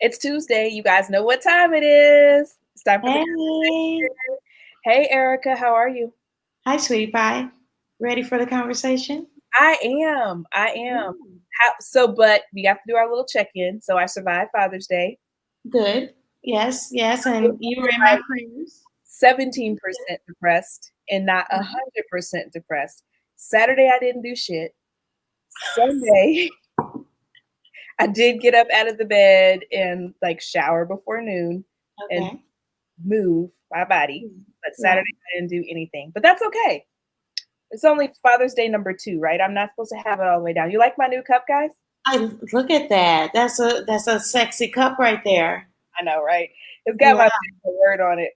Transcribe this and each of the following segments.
It's Tuesday. You guys know what time it is. It's time for the Hey. conversation. Hey, Erica, how are you? Hi, sweetie pie. Ready for the conversation? I am. I am. Mm. But we have to do our little check-in. So I survived Father's Day. Good. Yes, yes. And you were in my Like prayers. 17% depressed and not Mhm. 100% depressed. Saturday, I didn't do shit. Sunday, I did get up out of the bed and like shower before noon and Okay. move my body. Mm. But Saturday, Right. I didn't do anything. But that's okay. It's only Father's Day #2, right? I'm not supposed to have it all the way down. You like my new cup, guys? I look at that. That's a sexy cup right there. I know, right? It's got Yeah. my favorite word on it.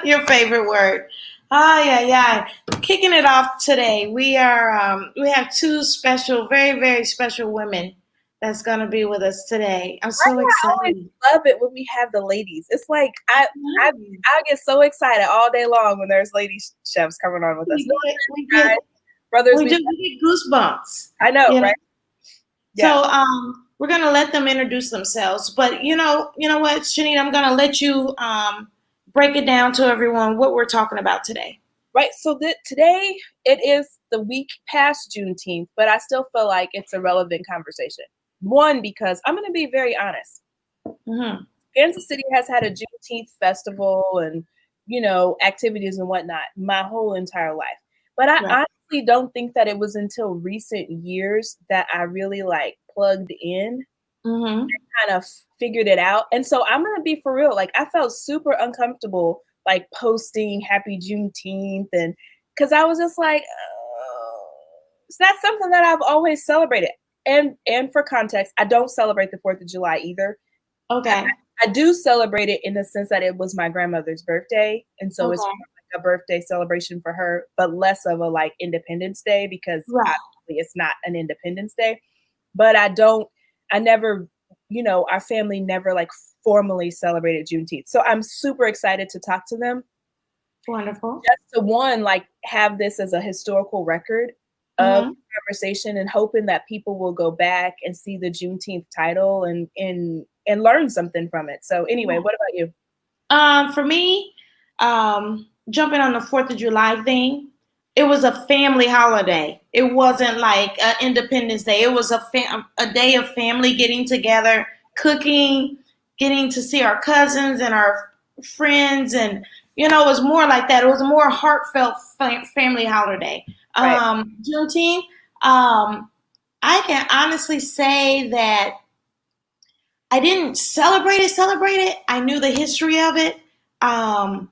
Your favorite word. Ah, yeah, yeah. Kicking it off today. We have two special, very, very special women that's gonna be with us today. I'm so I always excited. love it when we have the ladies. It's like I Nice. I get so excited all day long when there's lady chefs coming on with us. We No get, offense, we guys, get, brothers, we we do, we get goosebumps. I know, You know. right? Yeah. So we're gonna let them introduce themselves. But you know what, Shanine, I'm gonna let you break it down to everyone what we're talking about today. Right. So today it is the week past Juneteenth, but I still feel like it's a relevant conversation. One, because I'm going to be very honest. Hmm. Kansas City has had a Juneteenth festival and, activities and whatnot my whole entire life. But I Right. honestly don't think that it was until recent years that I really like plugged in, Hmm. kind of figured it out. And so I'm gonna be for real. Like I felt super uncomfortable like posting Happy Juneteenth and because I was just like, it's not something that I've always celebrated. And for context, I don't celebrate the 4th of July either. I, Okay. I do celebrate it in the sense that it was my grandmother's birthday, and so it's Okay. more like a birthday celebration for her, but less of a like Independence Day because Right. obviously it's not an Independence Day. But I never, our family never like formally celebrated Juneteenth. So I'm super excited to talk to them Wonderful. just to one, like have this as a historical record of Hmm. conversation and hoping that people will go back and see the Juneteenth title and learn something from it. So anyway, what about you? For me, jumping on the Fourth of July thing, it was a family holiday. It wasn't like Independence Day. It was a day of family getting together, cooking, getting to see our cousins and our friends, and it was more like that. It was a more heartfelt family holiday. Right. Juneteenth, um, I can honestly say that I didn't celebrate it. I knew the history of it. Um,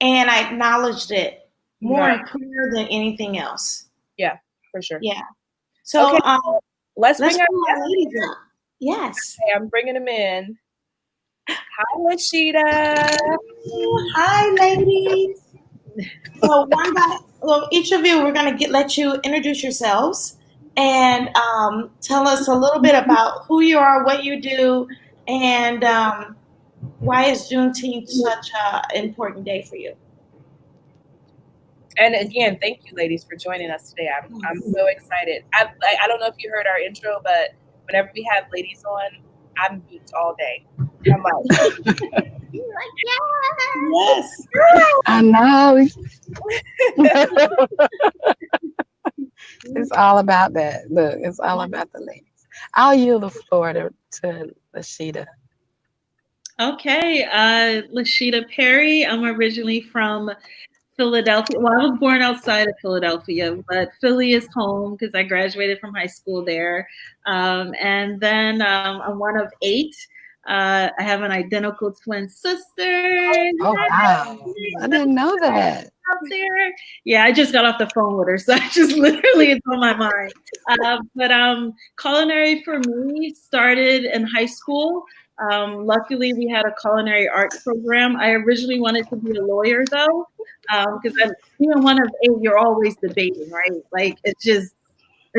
and I acknowledged it more Right. in prayer than anything else. Yeah, for sure. Yeah. Okay, So well, let's let's bring our bring our guest ladies here. up. Yes. Okay, I'm bringing him in. Hi, Lasheeda. Hi, ladies. So each of you, we're gonna let you introduce yourselves and tell us a little bit about who you are, what you do, and why is Juneteenth such an important day for you. And again, thank you, ladies, for joining us today. I'm Yes. so excited. I don't know if you heard our intro, but whenever we have ladies on, I'm geeked all day. I'm like, Like, yes. I know. It's all about that. Look, it's all about the ladies. I'll yield the floor to Lasheeda. Okay, Lasheeda Perry. I'm originally from Philadelphia. Well, I was born outside of Philadelphia, but Philly is home because I graduated from high school there. And then I'm one of eight. I have an identical twin sister. Oh wow. I didn't know that. Out there. Yeah, I just got off the phone with her, so I just literally it's on my mind. But culinary for me started in high school. Luckily, we had a culinary arts program. I originally wanted to be a lawyer, though, because I'm being one of eight. You're always debating, right? Like it's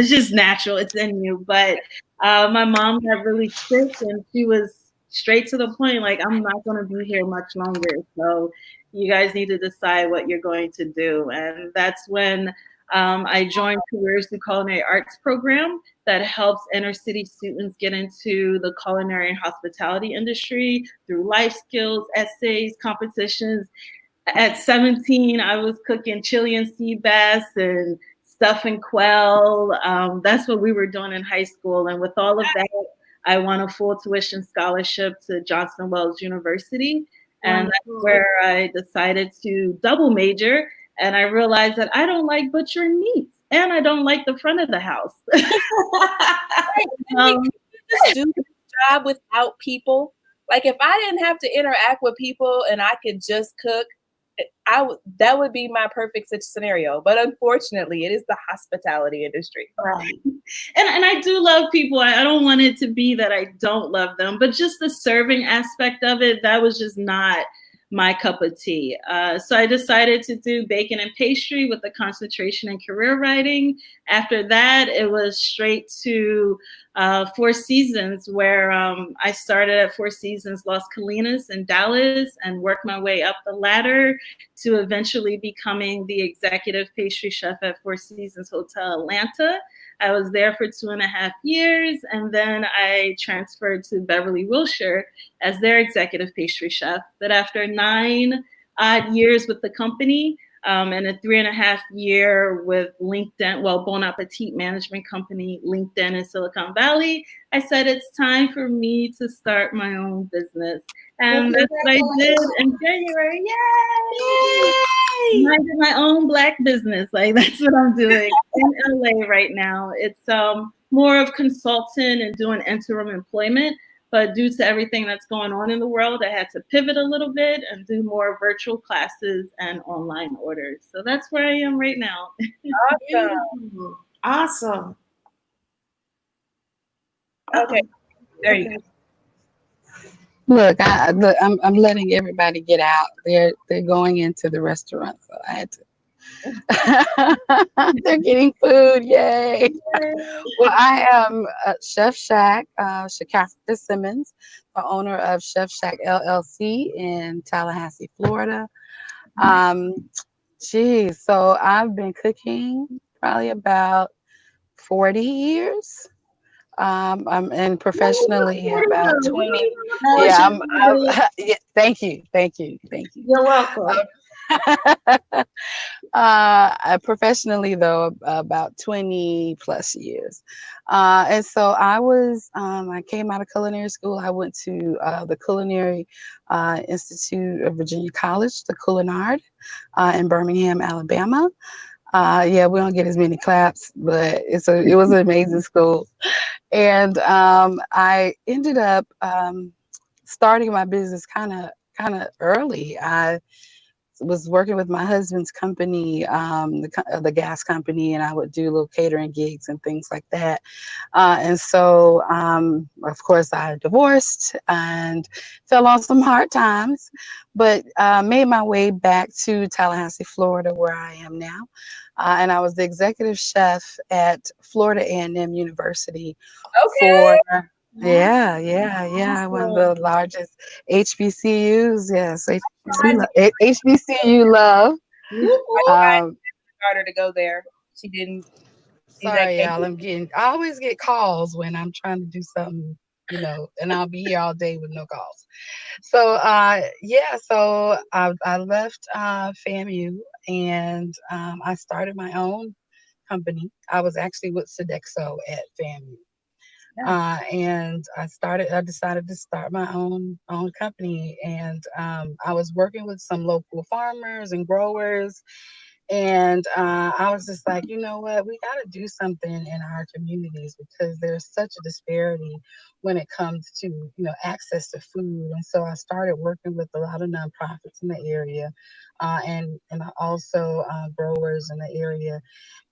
just natural. It's in you. But my mom got really sick, and she was straight to the point. Like I'm not going to be here much longer, so you guys need to decide what you're going to do. And that's when I joined Careers Through Culinary Arts program that helps inner city students get into the culinary and hospitality industry through life skills, essays, competitions. At 17, I was cooking Chilean sea bass and stuffing quail. That's what we were doing in high school. And with all of that, I won a full tuition scholarship to Johnson Wales University. And that's where I decided to double major. And I realized that I don't like butchering meats and I don't like the front of the house. Just do the job without people. Like if I didn't have to interact with people and I could just cook, that would be my perfect scenario. But unfortunately, it is the hospitality industry. Right. And I do love people. I don't want it to be that I don't love them, but just the serving aspect of it, that was just not my cup of tea. So I decided to do bacon and pastry with a concentration in career writing. After that, it was straight to Four Seasons, where I started at Four Seasons Las Colinas in Dallas and worked my way up the ladder to eventually becoming the executive pastry chef at Four Seasons Hotel Atlanta. I was there for 2.5 years, and then I transferred to Beverly Wilshire as their executive pastry chef. But after 9 odd years with the company, and a 3.5 year with LinkedIn, Bon Appetit management company, LinkedIn in Silicon Valley, I said it's time for me to start my own business. And that's what I did in January. Yay! I did my own Black business. Like that's what I'm doing in LA right now. It's more of consultant and doing interim employment. But due to everything that's going on in the world, I had to pivot a little bit and do more virtual classes and online orders. So that's where I am right now. Awesome. Awesome. Okay. There you go. Look, I'm letting everybody get out. They're going into the restaurant, so I had to. They're getting food, yay! Well, I am Chef Shack, Shacafrica Simmons, the owner of Chef Shack LLC in Tallahassee, Florida. So I've been cooking probably about 40 years. And professionally about 20. Yeah, yeah, thank you. You're welcome. Professionally though, about 20 plus years. And so I came out of culinary school. I went to the Culinary Institute of Virginia College, the Culinard, in Birmingham, Alabama. Yeah, we don't get as many claps, but it was an amazing school. And I ended up starting my business kind of early. I was working with my husband's company, the gas company, and I would do little catering gigs and things like that. And so, of course, I divorced and fell on some hard times, but made my way back to Tallahassee, Florida, where I am now. And I was the executive chef at Florida A&M University for one of the largest HBCUs. Yes, HBCU love. Harder to go there. She didn't. Sorry, y'all. I always get calls when I'm trying to do something, and I'll be here all day with no calls. So, so I left FAMU and I started my own company. I was actually with Sodexo at FAMU. And I decided to start my own company, and I was working with some local farmers and growers, and I was just like, you know what, we got to do something in our communities because there's such a disparity when it comes to access to food. And so I started working with a lot of nonprofits in the area, and also growers in the area,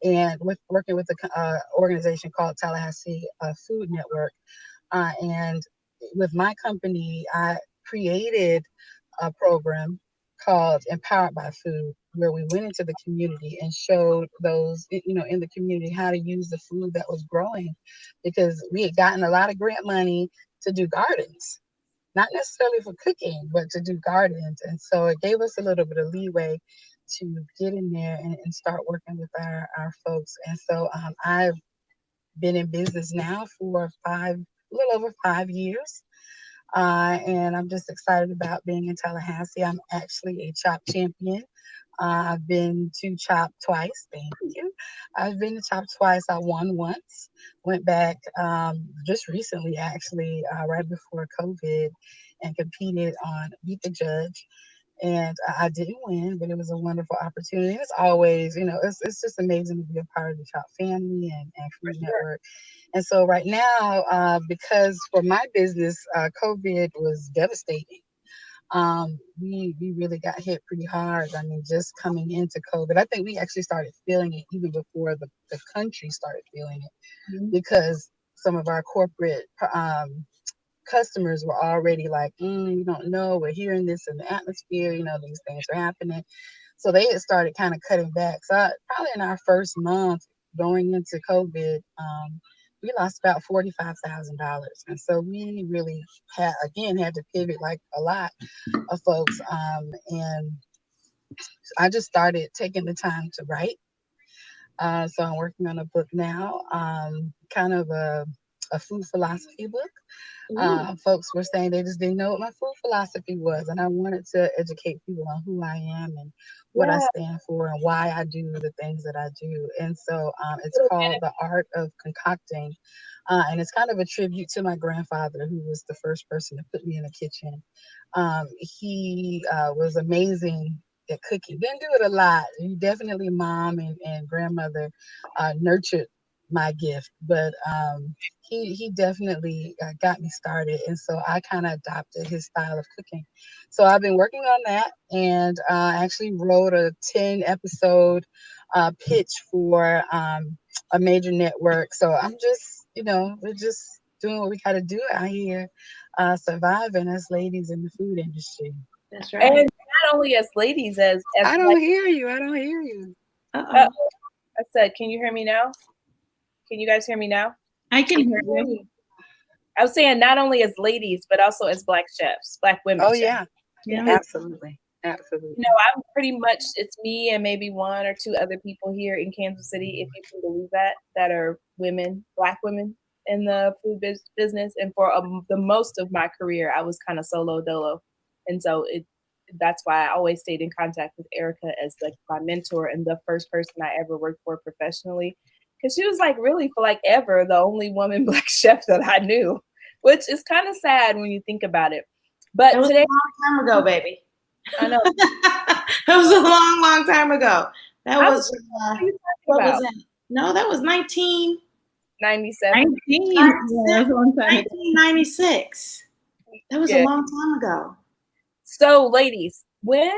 and working with an organization called Tallahassee Food Network. And with my company, I created a program called Empowered by Food, where we went into the community and showed those, in the community how to use the food that was growing, because we had gotten a lot of grant money to do gardens, not necessarily for cooking, but to do gardens. And so it gave us a little bit of leeway to get in there and start working with our folks. And so I've been in business now for a little over 5 years. And I'm just excited about being in Tallahassee. I'm actually a CHOP champion. I've been to CHOP twice. Thank you. I've been to CHOP twice. I won once. Went back just recently, actually, right before COVID, and competed on Beat the Judge. And I didn't win, but it was a wonderful opportunity. It's always, it's just amazing to be a part of the CHOP family and Food Network. And so right now, because for my business, COVID was devastating. We really got hit pretty hard. I mean, just coming into COVID, I think we actually started feeling it even before the country started feeling it, because some of our corporate customers were already like, you don't know, we're hearing this in the atmosphere, these things are happening. So they had started kind of cutting back. So probably in our first month going into COVID, we lost about $45,000. And so we really had to pivot like a lot of folks. And I just started taking the time to write. So I'm working on a book now, kind of a food philosophy book. Folks were saying they just didn't know what my food philosophy was, and I wanted to educate people on who I am and what I stand for and why I do the things that I do. And so it's called The Art of Concocting, and it's kind of a tribute to my grandfather, who was the first person to put me in the kitchen. He was amazing at cooking. Didn't do it a lot. He definitely, mom and grandmother nurtured my gift, but he definitely got me started, and so I kind of adopted his style of cooking. So I've been working on that, and actually wrote a 10-episode pitch for a major network. So I'm just, we're just doing what we got to do out here, surviving as ladies in the food industry. That's right. And not only as ladies, as I don't hear you. I said, can you hear me now? Can you guys hear me now? I can hear you. I was saying not only as ladies, but also as Black chefs, Black women. Oh, chefs. Yeah, absolutely. Absolutely. I'm pretty much, it's me and maybe one or two other people here in Kansas City, if you can believe that are women, Black women in the food business. And for the most of my career, I was kind of solo dolo. And so that's why I always stayed in contact with Erica as like my mentor and the first person I ever worked for professionally. Because she was like really for like ever the only woman Black chef that I knew, which is kind of sad when you think about it. But it was today, a long time ago, baby. I know. It was a long, long time ago. That was what was that? No, that was 1997. 1996. That was a long time ago. So, ladies, when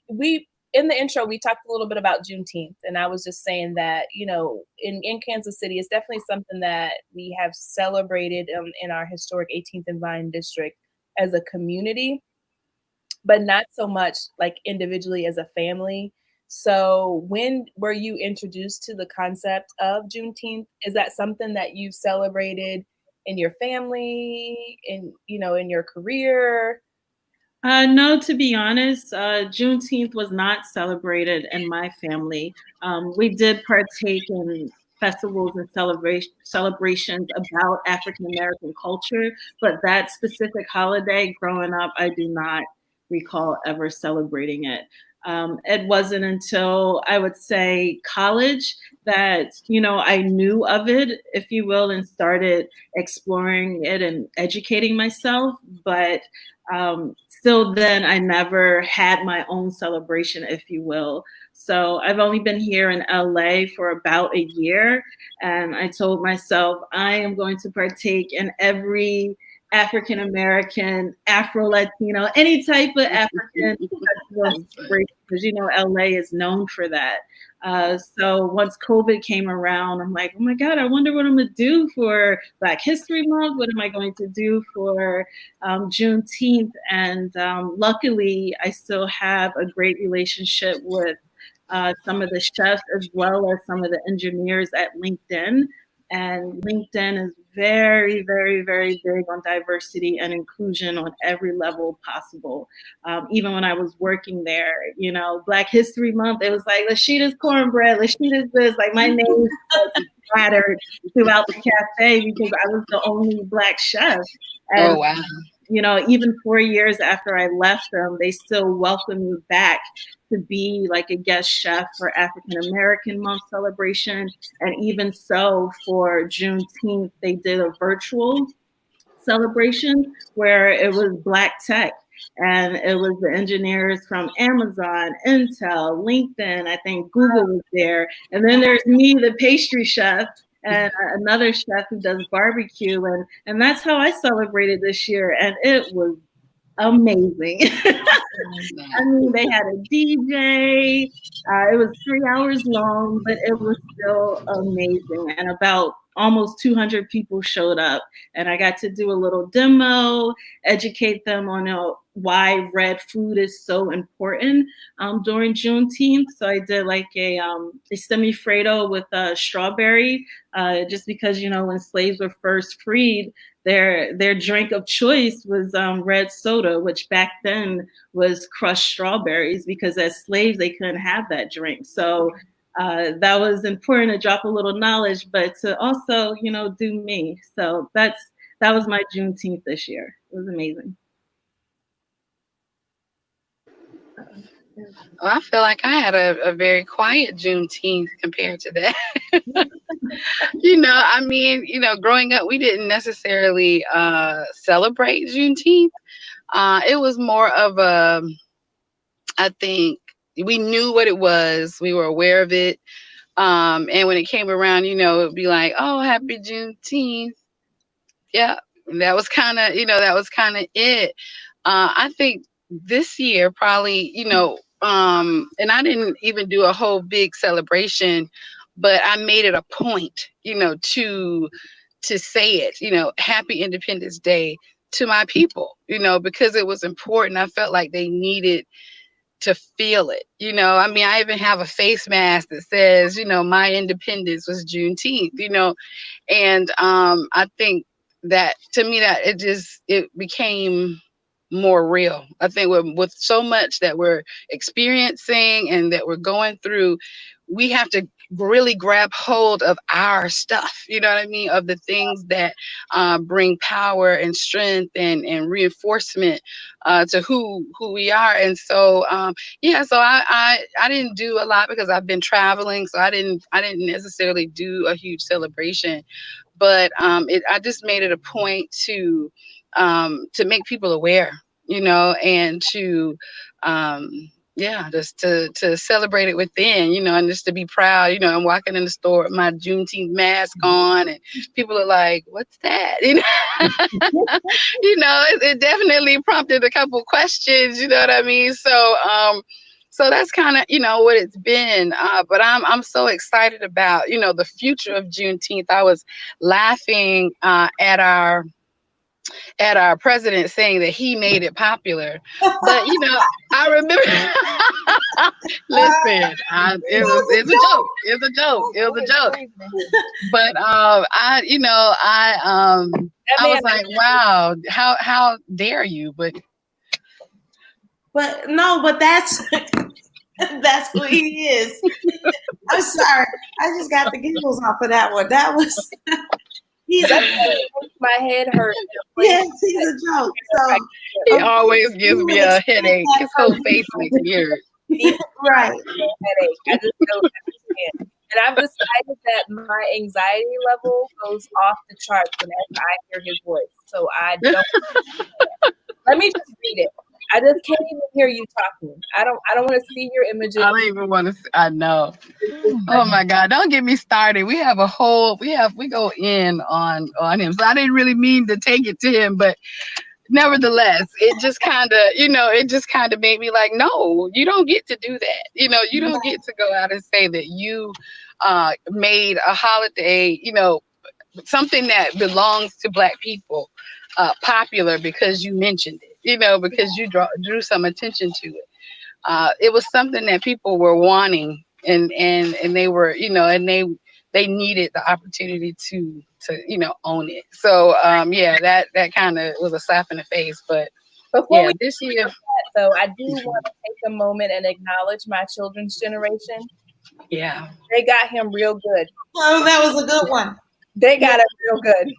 we in the intro, we talked a little bit about Juneteenth, and I was just saying that, in Kansas City, it's definitely something that we have celebrated in our historic 18th and Vine district as a community, but not so much like individually as a family. So when were you introduced to the concept of Juneteenth? Is that something that you celebrated in your family, in your career? No, to be honest, Juneteenth was not celebrated in my family. We did partake in festivals and celebrations about African American culture, but that specific holiday growing up, I do not recall ever celebrating it. It wasn't until I would say college that, I knew of it, if you will, and started exploring it and educating myself. But still then I never had my own celebration, if you will. So I've only been here in LA for about a year, and I told myself I am going to partake in every African American, Afro Latino, any type of African festival celebration, because LA is known for that. So once COVID came around, I'm like, oh my God, I wonder what I'm gonna do for Black History Month. What am I going to do for Juneteenth? And luckily, I still have a great relationship with some of the chefs as well as some of the engineers at LinkedIn. And LinkedIn is very, very, very big on diversity and inclusion on every level possible. Even when I was working there, you know, Black History Month, it was like Lasheeda's cornbread, Lasheeda's this, like my name was scattered throughout the cafe because I was the only Black chef. And, Oh, wow. you know, even 4 years after I left them, they still welcomed me back to be like a guest chef for African American Month celebration. And even so, for Juneteenth, they did a virtual celebration where it was Black tech. And it was the engineers from Amazon, Intel, LinkedIn, I think Google was there. And then there's me, the pastry chef, and another chef who does barbecue. And that's how I celebrated this year. And it was amazing. I mean, they had a DJ. It was 3 hours long, but it was still amazing. And about almost 200 people showed up. And I got to do a little demo, educate them on why red food is so important during Juneteenth. So I did like a semi-freddo with strawberry, just because, you know, when slaves were first freed, their drink of choice was red soda, which back then was crushed strawberries, because as slaves they couldn't have that drink. So that was important to drop a little knowledge, but to also, you know, do me. So that was my Juneteenth this year. It was amazing. Well, I feel like I had a very quiet Juneteenth compared to that. You know, I mean, you know, growing up, we didn't necessarily celebrate Juneteenth. It was more of I think we knew what it was. We were aware of it. And when it came around, you know, it would be like, oh, happy Juneteenth. Yeah, that was kind of, you know, it. I think this year probably, you know, and I didn't even do a whole big celebration, but I made it a point, you know, to say it, you know, Happy Independence Day to my people, you know, because it was important. I felt like they needed to feel it, you know. I mean, I even have a face mask that says, you know, my independence was Juneteenth, you know, and I think that to me that it became more real. I think with so much that we're experiencing and that we're going through, we have to really grab hold of our stuff, you know what I mean, of the things that bring power and strength and reinforcement to who we are. And so yeah, so I didn't do a lot because I've been traveling, so I didn't necessarily do a huge celebration, but I just made it a point to make people aware, you know, and to yeah, just to celebrate it within, you know, and just to be proud, you know. I'm walking in the store with my Juneteenth mask on, and people are like, "What's that?" You know, you know, it definitely prompted a couple questions, you know what I mean? So so that's kind of, you know, what it's been. But I'm so excited about, you know, the future of Juneteenth. I was laughing at our president saying that he made it popular, but you know, I remember. Listen, it's a joke. But I was like, wow, how dare you? But no, but that's that's who he is. I'm sorry, I just got the giggles off of that one. That was. My head hurt. Yes, he's a joke. So he always gives me a headache. His whole face makes me hurt. Right. Headache. I just don't understand. And I'm decided that my anxiety level goes off the charts whenever I hear his voice. So I don't. Let me just read it. I just can't even hear you talking. I don't want to see your images. I don't even want to. I know. Oh my God! Don't get me started. We go in on him. So I didn't really mean to take it to him, but nevertheless, it just kind of made me like, no, you don't get to do that. You know, you don't get to go out and say that you made a holiday, you know, something that belongs to Black people popular because you mentioned it, you know, because you drew some attention to it. It was something that people were wanting, and they were, you know, and they needed the opportunity to own it. So that kind of was a slap in the face. But Before we this year, though, I do want to take a moment and acknowledge my children's generation. Yeah, they got him real good. Oh, that was a good one. They got it real good.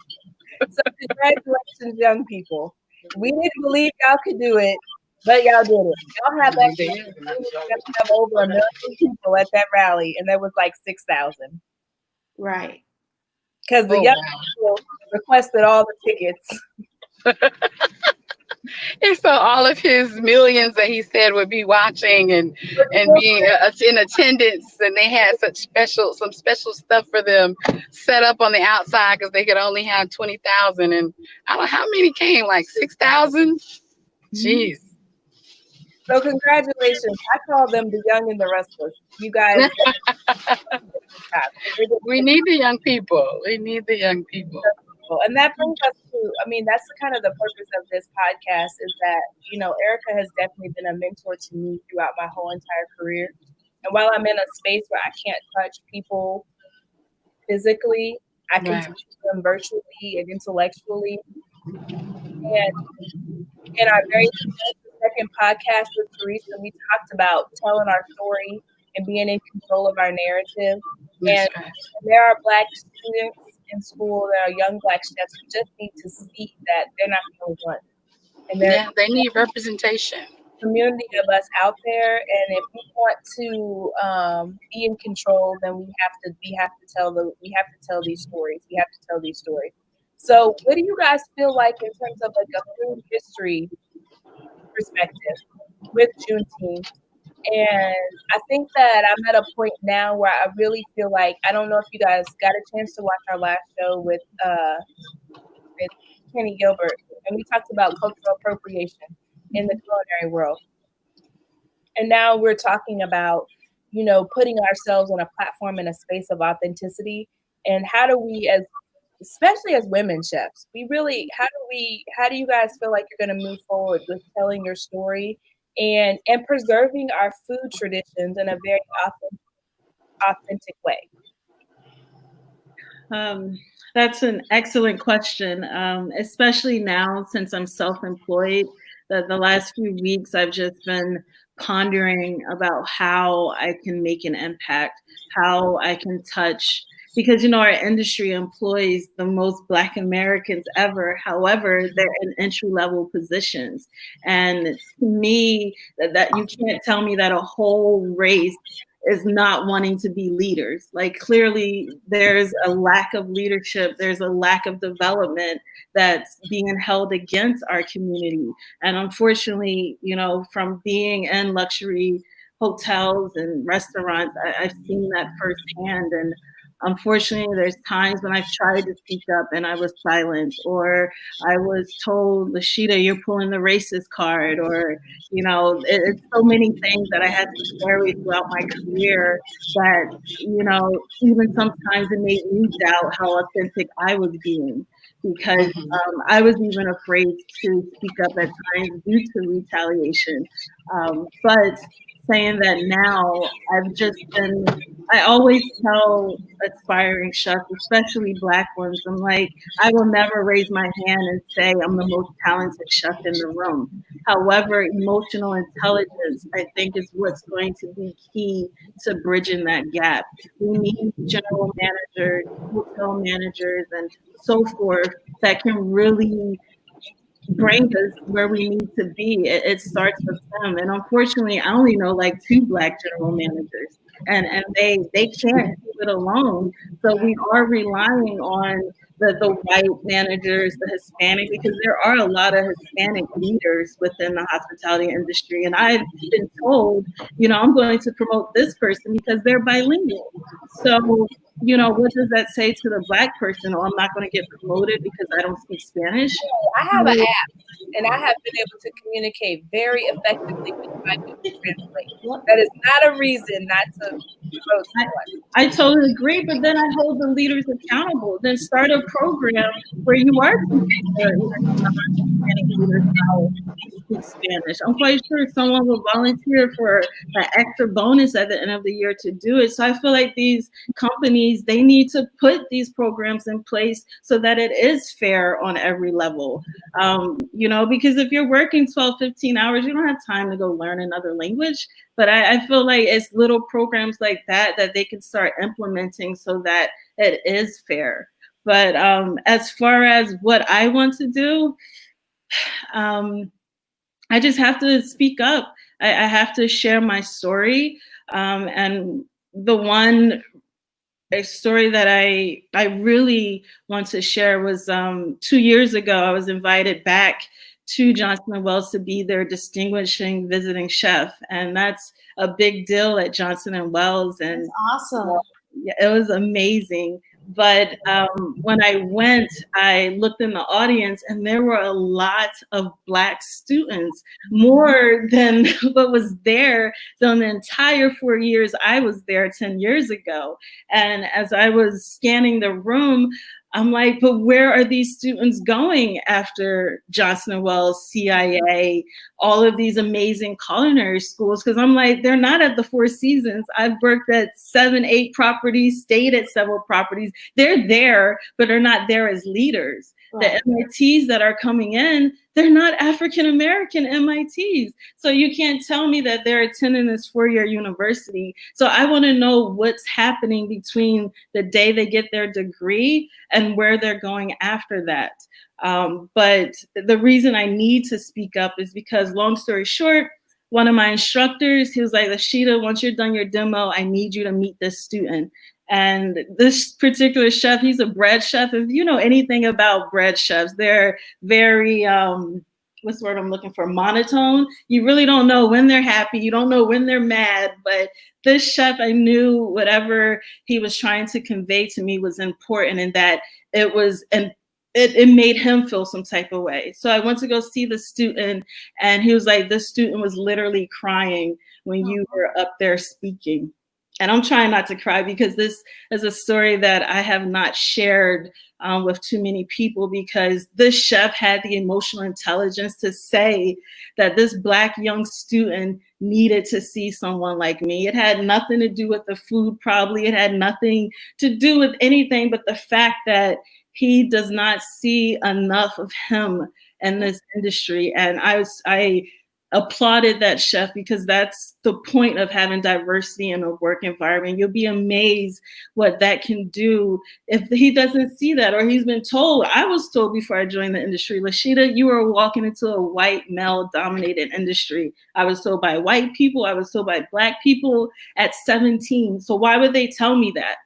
So congratulations, young people. We didn't believe y'all could do it, but y'all did it. Y'all have have over 1 million people at that rally, and there was like 6,000. Right. Because the young people requested all the tickets. And so all of his millions that he said would be watching and being in attendance, and they had some special stuff for them set up on the outside because they could only have 20,000. And I don't know how many came, like 6,000. Jeez. So congratulations. I call them the young and the restless. You guys. We need the young people. We need the young people. And that brings us to, that's kind of the purpose of this podcast is that, Erica has definitely been a mentor to me throughout my whole entire career. And while I'm in a space where I can't touch people physically, I can touch them virtually and intellectually. And in our very second podcast with Teresa, we talked about telling our story and being in control of our narrative. And there are Black students in school, there are young Black chefs who just need to see that they're not the only one. And they need representation. Community of us out there, and if we want to be in control, then we have to tell these stories. We have to tell these stories. So, what do you guys feel like in terms of like a food history perspective with Juneteenth? And I think that I'm at a point now where I really feel like, I don't know if you guys got a chance to watch our last show with Kenny Gilbert, and we talked about cultural appropriation in the culinary world. And now we're talking about, putting ourselves on a platform in a space of authenticity. And how do we, especially as women chefs, how do you guys feel like you're going to move forward with telling your story and preserving our food traditions in a very authentic way? That's an excellent question, especially now since I'm self-employed. The last few weeks, I've just been pondering about how I can make an impact, how I can touch, because, our industry employs the most Black Americans ever. However, they're in entry-level positions. And to me, that you can't tell me that a whole race is not wanting to be leaders. Like, clearly there's a lack of leadership, there's a lack of development that's being held against our community. And unfortunately, from being in luxury hotels and restaurants, I've seen that firsthand. And unfortunately, there's times when I've tried to speak up and I was silenced, or I was told, Lasheeda, you're pulling the racist card, or, it's so many things that I had to carry throughout my career that, even sometimes it made me doubt how authentic I was being, because I was even afraid to speak up at times due to retaliation. But saying that now, I always tell aspiring chefs, especially Black ones, I'm like, I will never raise my hand and say I'm the most talented chef in the room. However, emotional intelligence, I think, is what's going to be key to bridging that gap. We need general managers, hotel managers, and so forth that can really bring us where we need to be. It starts with them. And unfortunately, I only know like 2 Black general managers, and they can't do it alone. So we are relying on the white managers, the Hispanic, because there are a lot of Hispanic leaders within the hospitality industry. And I've been told, I'm going to promote this person because they're bilingual. So, what does that say to the Black person? Oh, I'm not going to get promoted because I don't speak Spanish. I have an app, and I have been able to communicate very effectively with my Google Translate. That is not a reason not to promote someone. I totally agree, but then I hold the leaders accountable. Then start a program where you are Hispanic leaders now speak Spanish. I'm quite sure someone will volunteer for an extra bonus at the end of the year to do it. So I feel like these companies companies, they need to put these programs in place so that it is fair on every level. You know, because if you're working 12, 15 hours, you don't have time to go learn another language. But I feel like it's little programs like that that they can start implementing so that it is fair. But as far as what I want to do, I just have to speak up. I have to share my story. And the one story that I really want to share was 2 years ago, I was invited back to Johnson & Wales to be their distinguishing visiting chef. And that's a big deal at Johnson & Wales. And That's awesome. yeah, it was amazing. But when I went, I looked in the audience and there were a lot of Black students, more than what was there than the entire 4 years I was there 10 years ago. And as I was scanning the room, I'm like, but where are these students going after Johnson & Wales, CIA, all of these amazing culinary schools? Because I'm like, they're not at the Four Seasons. I've worked at 7, 8 properties, stayed at several properties. They're there, but they're not there as leaders. Right. The MITs that are coming in, they're not African-American MITs. So you can't tell me that they're attending this 4-year university. So I want to know what's happening between the day they get their degree and where they're going after that. But the reason I need to speak up is because, long story short, one of my instructors, he was like, Lasheeda, once you're done your demo, I need you to meet this student. And this particular chef, he's a bread chef. If you know anything about bread chefs, they're very, what's the word I'm looking for, monotone. You really don't know when they're happy. You don't know when they're mad. But this chef, I knew whatever he was trying to convey to me was important, and that it was, and it made him feel some type of way. So I went to go see the student, and he was like, this student was literally crying when you were up there speaking. And I'm trying not to cry because this is a story that I have not shared with too many people, because this chef had the emotional intelligence to say that this Black young student needed to see someone like me. It had nothing to do with the food, probably. It had nothing to do with anything but the fact that he does not see enough of him in this industry. And I applauded that chef, because that's the point of having diversity in a work environment. You'll be amazed what that can do if he doesn't see that, or he's been told. I was told before I joined the industry, Lasheeda, you are walking into a white male dominated industry. I was told by white people, I was told by Black people at 17. So why would they tell me that?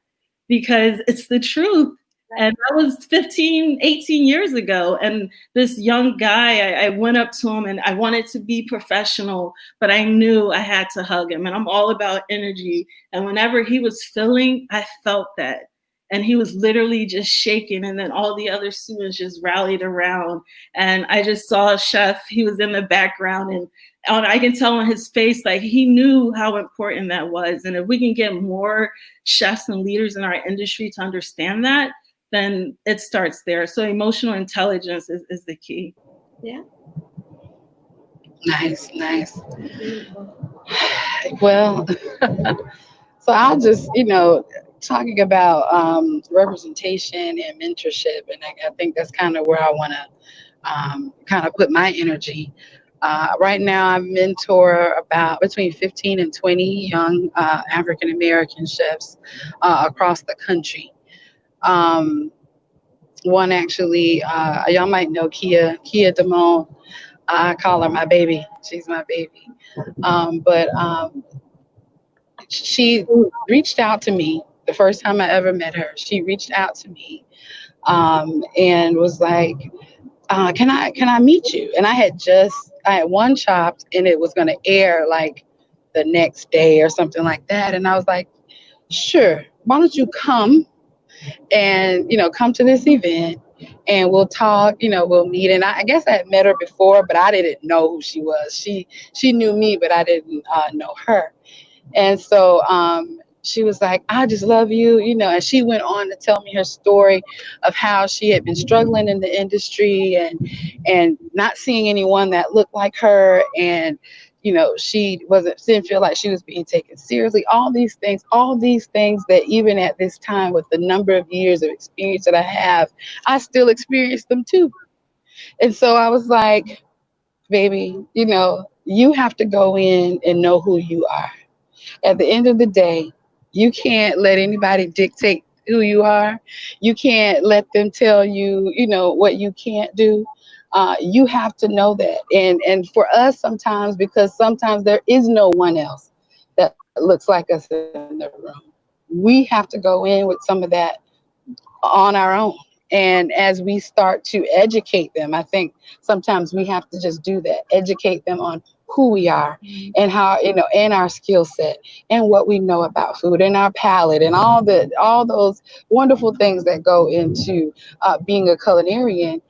Because it's the truth. And that was 15, 18 years ago. And this young guy, I went up to him and I wanted to be professional, but I knew I had to hug him. And I'm all about energy. And whenever he was feeling, I felt that. And he was literally just shaking. And then all the other students just rallied around. And I just saw a chef, he was in the background, and I can tell on his face, like, he knew how important that was. And if we can get more chefs and leaders in our industry to understand that, then it starts there. So emotional intelligence is the key. Yeah. Nice, nice. Well, so I'll just, talking about representation and mentorship, and I think that's kind of where I want to kind of put my energy. Right now, I mentor about between 15 and 20 young African American chefs across the country. One actually, y'all might know Kia Damone. I call her my baby. She's my baby. But she reached out to me the first time I ever met her. She reached out to me and was like, can I meet you? And I had one chopped, and it was going to air like the next day or something like that. And I was like, sure, why don't you come and, come to this event and we'll talk, we'll meet. And I guess I had met her before, but I didn't know who she was. She knew me, but I didn't know her. And so she was like, I just love you, and she went on to tell me her story of how she had been struggling in the industry and not seeing anyone that looked like her. And, she didn't feel like she was being taken seriously. All these things that even at this time, with the number of years of experience that I have, I still experience them too. And so I was like, baby, you have to go in and know who you are. At the end of the day, you can't let anybody dictate who you are. You can't let them tell you, what you can't do. You have to know that. And for us sometimes, because sometimes there is no one else that looks like us in the room, we have to go in with some of that on our own. And as we start to educate them, I think sometimes we have to just do that, educate them on who we are and how, and our skill set and what we know about food and our palate and all those wonderful things that go into being a culinarian.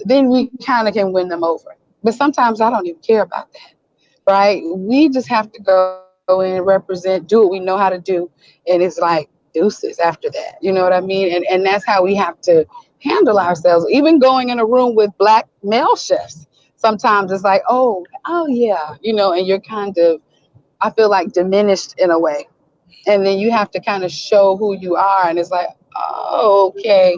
Then we kind of can win them over. But sometimes I don't even care about that, right? We just have to go in, represent, do what we know how to do, and it's like deuces after that. You know what I mean? And that's how we have to handle ourselves. Even going in a room with black male chefs, sometimes it's like, oh yeah, and you're kind of, I feel like, diminished in a way. And then you have to kind of show who you are, and it's like, oh, okay,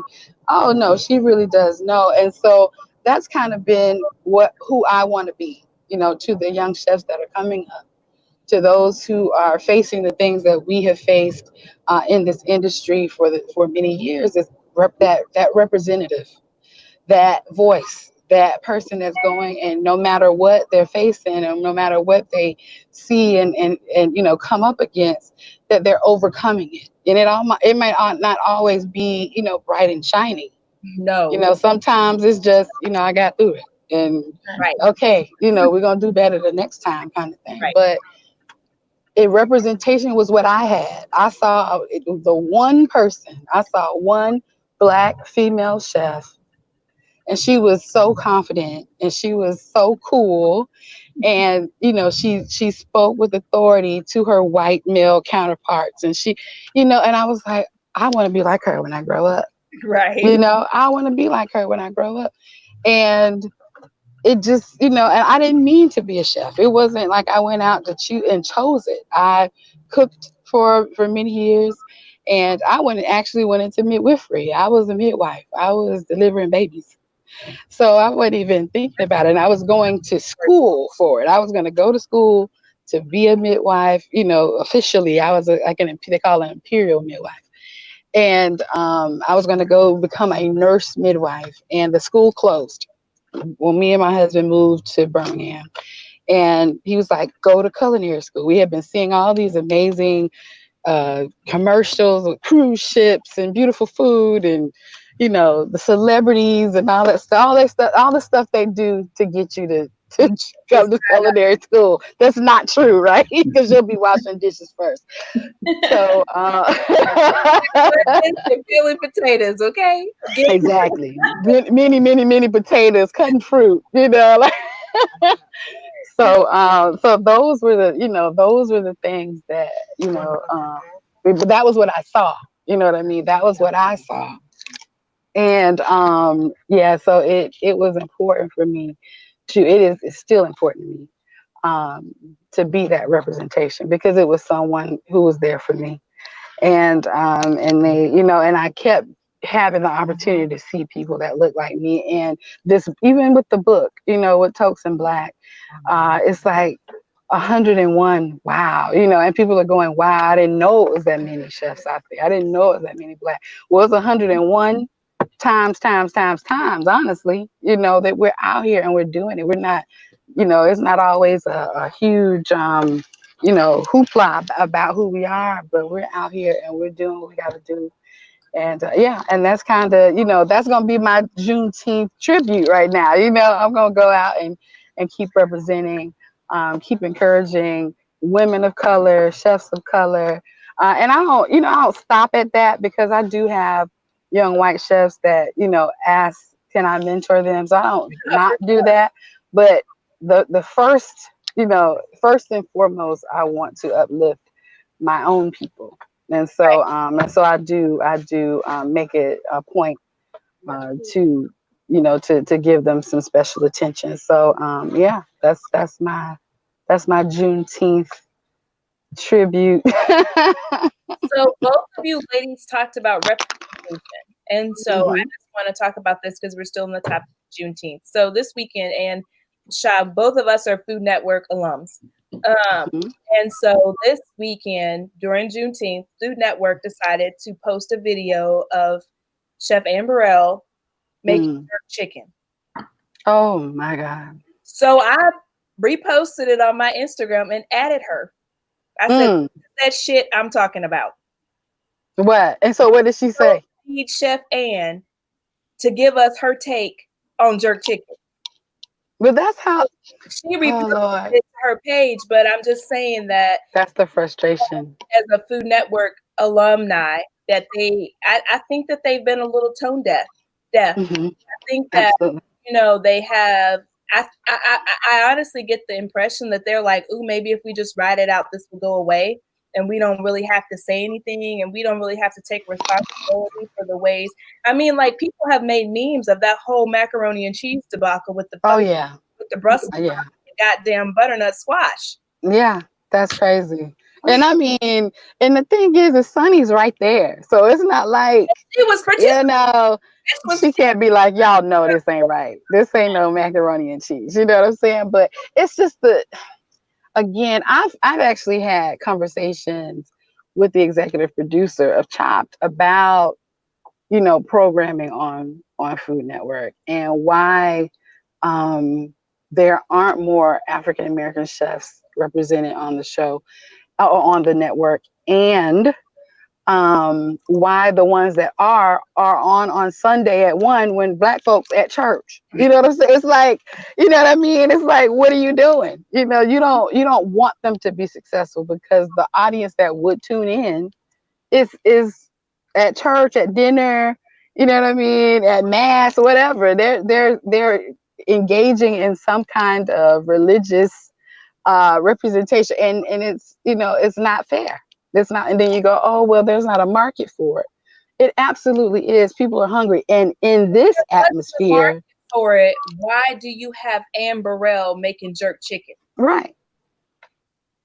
oh no, she really does know. And so that's kind of been who I want to be, to the young chefs that are coming up, to those who are facing the things that we have faced in this industry for many years, is that representative, that voice, that person that's going, and no matter what they're facing and no matter what they see and come up against, that they're overcoming it. And it might not always be bright and shiny. No. Sometimes it's just I got through it, and Right. okay, we're gonna do better the next time, kind of thing. Right. But a representation was what I had. I saw the one person. I saw one black female chef, and she was so confident and she was so cool, and she spoke with authority to her white male counterparts, and and I was like, I want to be like her when I grow up. Right. I want to be like her when I grow up. And it just, and I didn't mean to be a chef. It wasn't like I went out to choose and chose it. I cooked for many years, and I actually went into midwifery. I was a midwife. I was delivering babies. So I wasn't even thinking about it. And I was going to school for it. I was going to go to school to be a midwife. Officially, I was they call it an imperial midwife. And I was going to go become a nurse midwife. And the school closed when me and my husband moved to Birmingham. And he was like, go to culinary school. We had been seeing all these amazing commercials with cruise ships and beautiful food and the celebrities and all that stuff, all the stuff they do to get you to come to culinary school. That's not true, right? Because you'll be washing dishes first. So peeling potatoes, okay? Exactly. Many potatoes, cutting fruit, like so those were the things that but that was what I saw. You know what I mean? That was what I saw. And yeah, so it was important for me it's still important to me to be that representation, because it was someone who was there for me. And they, and I kept having the opportunity to see people that look like me. And this, even with the book, with Tokes and Black, it's like 101. Wow. And people are going, wow, I didn't know it was that many chefs out there. I didn't know it was that many black. Well, it's 101 times, honestly, that we're out here and we're doing it. We're not, it's not always a huge, hoopla about who we are, but we're out here and we're doing what we got to do. And yeah, and that's kind of, that's going to be my Juneteenth tribute right now. I'm going to go out and keep representing, keep encouraging women of color, chefs of color. And I don't stop at that, because I do have young white chefs that, ask, can I mentor them? So I don't not do that. But the first, first and foremost, I want to uplift my own people. And so, I do make it a point to, to give them some special attention. So, yeah, that's my That's my Juneteenth tribute. So both of you ladies talked about representation. And so I just want to talk about this because we're still in the topic of Juneteenth. So this weekend, and Sha, both of us are Food Network alums. And so this weekend during Juneteenth, Food Network decided to post a video of Chef Amberelle making jerk chicken. Oh my God. So I reposted it on my Instagram and added her. I said, that shit I'm talking about. What? And so what did she say? We need Chef Ann to give us her take on jerk chicken. But that's how she reposted it to her page, but I'm just saying that that's the frustration. As a Food Network alumni, that I think that they've been a little tone deaf. I think that they have. I honestly get the impression that they're like, ooh, maybe if we just write it out, this will go away, and we don't really have to say anything, and we don't really have to take responsibility for the ways. I mean, like, people have made memes of that whole macaroni and cheese debacle with the with the Brussels goddamn butternut squash. Yeah, that's crazy. And I mean, and the thing is Sonny's right there, so it's not like she was participating. She can't be like, y'all know this ain't right. This ain't no macaroni and cheese. You know what I'm saying? But it's just again, I've actually had conversations with the executive producer of Chopped about, programming on Food Network and why there aren't more African American chefs represented on the show or on the network, and why the ones that are on Sunday at 1 when Black folks at church. You know what I'm saying? It's like, you know what I mean? It's like, what are you doing? You don't want them to be successful, because the audience that would tune in is at church, at dinner, you know what I mean, at mass, whatever. They're engaging in some kind of religious representation, and it's it's not fair. It's not. And then you go, oh well, there's not a market for it. It absolutely is. People are hungry, and in this atmosphere for it, why do you have Amberelle making jerk chicken? Right.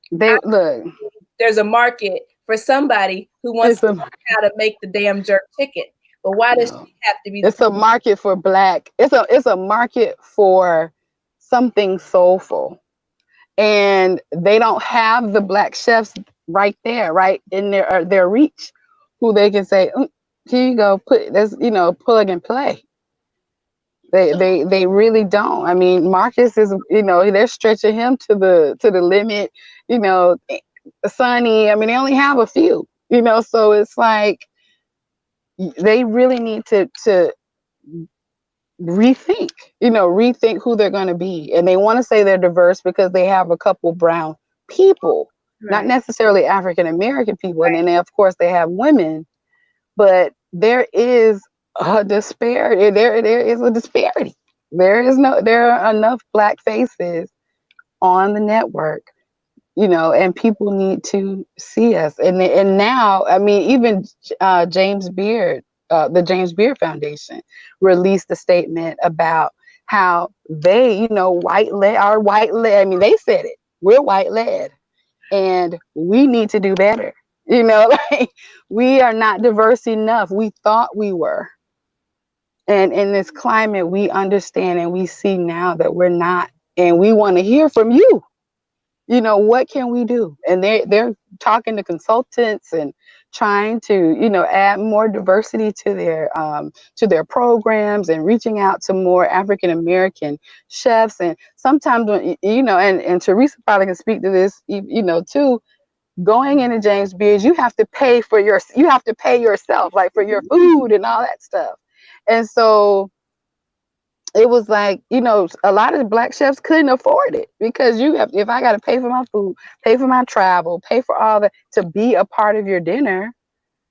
There's a market for somebody who wants to learn how to make the damn jerk chicken. But why does she have to be? It's a market for Black. It's a market for something soulful, and they don't have the Black chefs right there, right in their reach, who they can say, here you go, put this, plug and play. They really don't. I mean, Marcus is, they're stretching him to the limit. Sonny, I mean, they only have a few, so it's like they really need to rethink who they're going to be. And they want to say they're diverse because they have a couple brown people, not necessarily African American people. And then of course they have women, but there is a disparity. There is a disparity. There are enough Black faces on the network, and people need to see us. And now, I mean, even James Beard, the James Beard Foundation released a statement about how they, are white led. I mean, they said it. We're white led, and we need to do better. Like, we are not diverse enough. We thought we were. And in this climate, we understand and we see now that we're not. And we want to hear from you. What can we do? And they're talking to consultants and trying to, add more diversity to their programs, and reaching out to more African American chefs. And sometimes when, and Teresa probably can speak to this, too, going into James Beard, you have to pay yourself, like for your food and all that stuff. And so it was like, a lot of the Black chefs couldn't afford it, because if I got to pay for my food, pay for my travel, pay for all that to be a part of your dinner,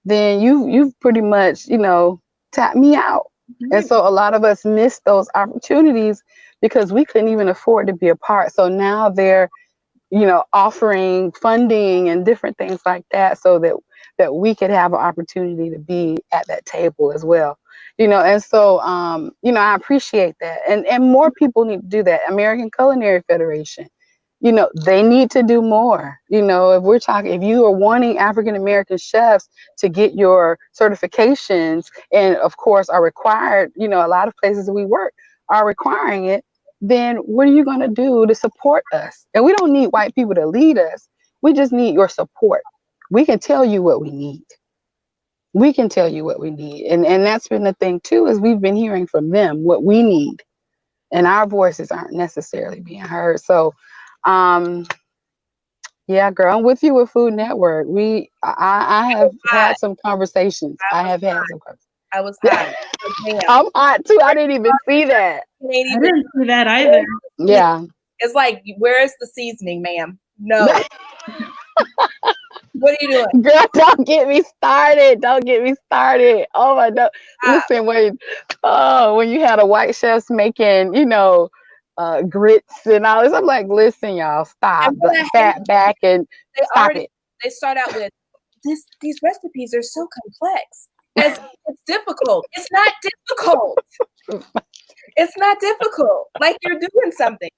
then you've pretty much, tapped me out. And so a lot of us missed those opportunities because we couldn't even afford to be a part. So now they're, offering funding and different things like that, so that we could have an opportunity to be at that table as well. And so, I appreciate that. And more people need to do that. American Culinary Federation they need to do more. If you are wanting African American chefs to get your certifications, and of course are required, a lot of places that we work are requiring it, then what are you going to do to support us? And we don't need white people to lead us. We just need your support. We can tell you what we need. We can tell you what we need. And that's been the thing too, is we've been hearing from them what we need. And our voices aren't necessarily being heard. So, yeah, girl, I'm with you with Food Network. I have had some conversations. I have had some conversations. I was hot. I'm hot too. I didn't even see that. I didn't see that either. Yeah. It's like, where's the seasoning, ma'am? No. What are you doing? Girl, don't get me started. Don't get me started. Oh my God. Listen, when you had a white chefs making, grits and all this, I'm like, listen, y'all, stop. Fat back and stop it. They start out with these recipes are so complex. It's difficult. It's not difficult. It's not difficult. Like, you're doing something.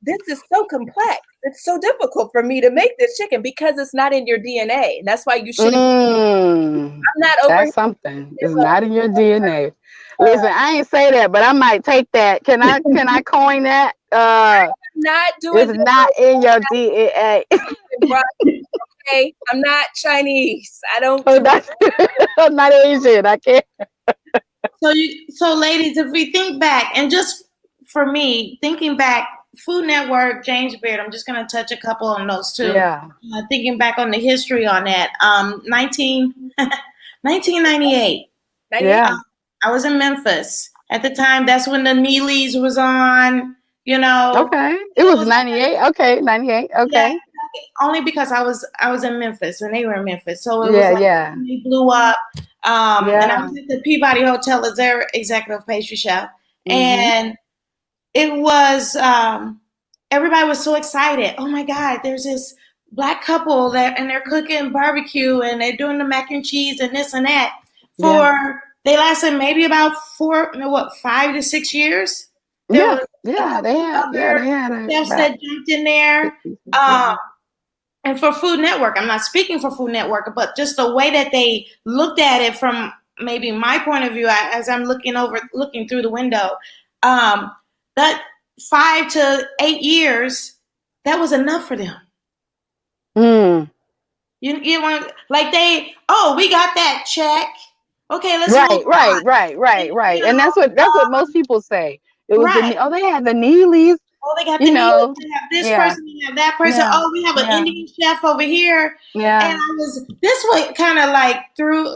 This is so complex. It's so difficult for me to make this chicken because it's not in your DNA. And that's why you shouldn't. I'm not over. That's something. It's not in your DNA. Listen, I ain't say that, but I might take that. Can I coin that? I'm not doing. It's not in your DNA. Okay, I'm not Chinese. I don't. I'm not Asian. I can't. So ladies, if we think back, and just for me, thinking back, Food Network, James Beard, I'm just going to touch a couple on those too. Yeah. Thinking back on the history on that. 1998. Yeah. I was in Memphis. At the time, that's when the Neely's was on, Okay. It was 98. Okay, 98. Okay. Yeah, only because I was in Memphis and they were in Memphis. So it was they blew up. And I was at the Peabody Hotel as their executive pastry chef. Mm-hmm. And it was, everybody was so excited. Oh my God, there's this Black couple and they're cooking barbecue and they're doing the mac and cheese and this and that. They lasted maybe about 5 to 6 years. They had chefs that jumped in there. And for Food Network, I'm not speaking for Food Network, but just the way that they looked at it from maybe my point of view, as I'm looking through the window, that 5 to 8 years, that was enough for them. You want, like, we got that check. Okay, let's move on. Right. And that's what most people say. It was they had the Neely's. Oh, they got the Neely's. They have this person, they have that person. Oh, we have an Indian chef over here. Yeah. And this what kind of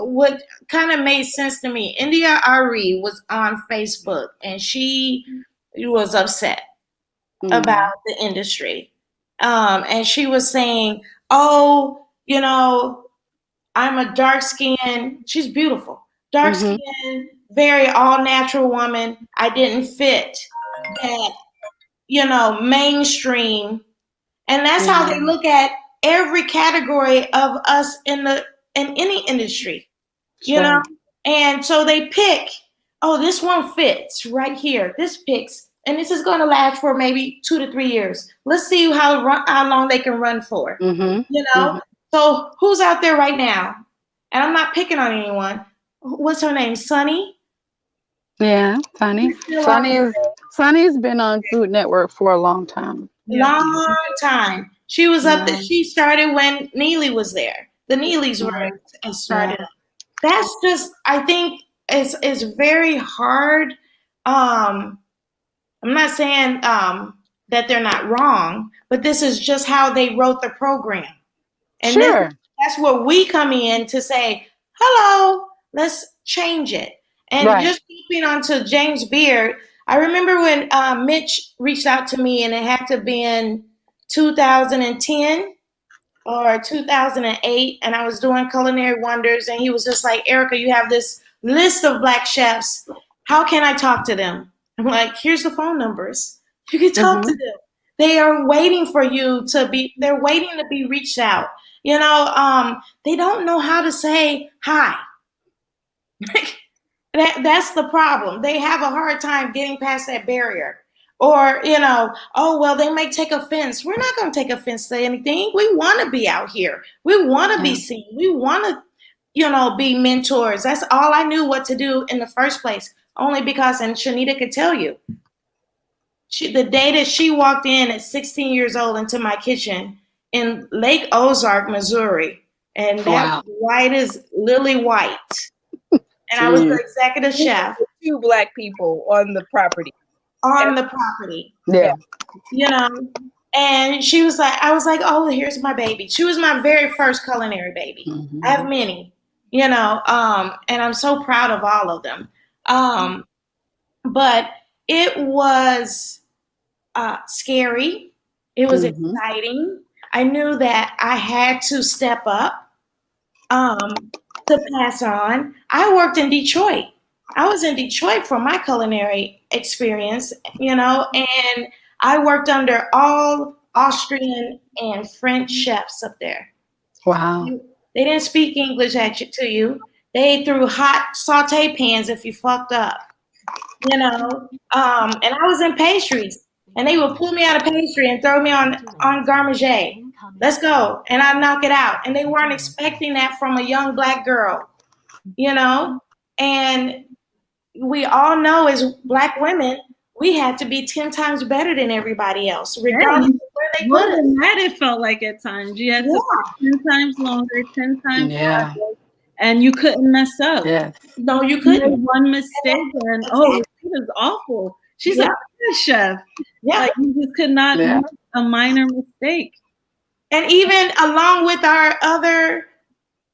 what kind of made sense to me. India Ari was on Facebook and she was upset about the industry. And she was saying, I'm a dark-skinned, she's beautiful, dark-skinned, very all-natural woman. I didn't fit that, mainstream. And that's how they look at every category of us in any industry, you know? And so they pick, this one fits right here. This picks, and this is going to last for maybe 2 to 3 years. Let's see how long they can run for, So who's out there right now? And I'm not picking on anyone. What's her name? Sunny? Yeah, Sunny. Sunny's been on Food Network for a long time. Long time. She was up there. She started when Neely was there. The Neely's were started. That's just, I think, it's very hard. I'm not saying that they're not wrong, but this is just how they wrote the program. And that's where we come in to say, hello, let's change it. And just keeping on to James Beard, I remember when Mitch reached out to me, and it had to be in 2010 or 2008, and I was doing Culinary Wonders, and he was just like, Erica, you have this list of Black chefs. How can I talk to them? I'm like, here's the phone numbers. You can talk to them. They are waiting for you they're waiting to be reached out. They don't know how to say hi. That's the problem. They have a hard time getting past that barrier. Or, oh, well, they may take offense. We're not going to take offense to anything. We want to be out here. We want to be seen. We want to, be mentors. That's all I knew what to do in the first place. Only because, and Shanita could tell you, the day that she walked in at 16 years old into my kitchen in Lake Ozark, Missouri, and that was white as lily white. And I was the executive chef. 2 Black people on the property. Yeah. And she was like, I was like, oh, here's my baby. She was my very first culinary baby. Mm-hmm. I have many, and I'm so proud of all of them. But it was scary. It was exciting. I knew that I had to step up to pass on. I worked in Detroit. I was in Detroit for my culinary experience, and I worked under all Austrian and French chefs up there. Wow. They didn't speak English to you. They threw hot saute pans if you fucked up, and I was in pastries, and they would pull me out of pastry and throw me on garmager. Let's go. And I'd knock it out. And they weren't expecting that from a young Black girl, and we all know as Black women, we had to be 10 times better than everybody else, regardless of where they put us. That it felt like at times. You had to work 10 times longer, 10 times harder, and you couldn't mess up. Yeah. No, you couldn't. You made one mistake and, she was awful. She's a good chef. Yeah. Like, you just could not make a minor mistake. And even along with our other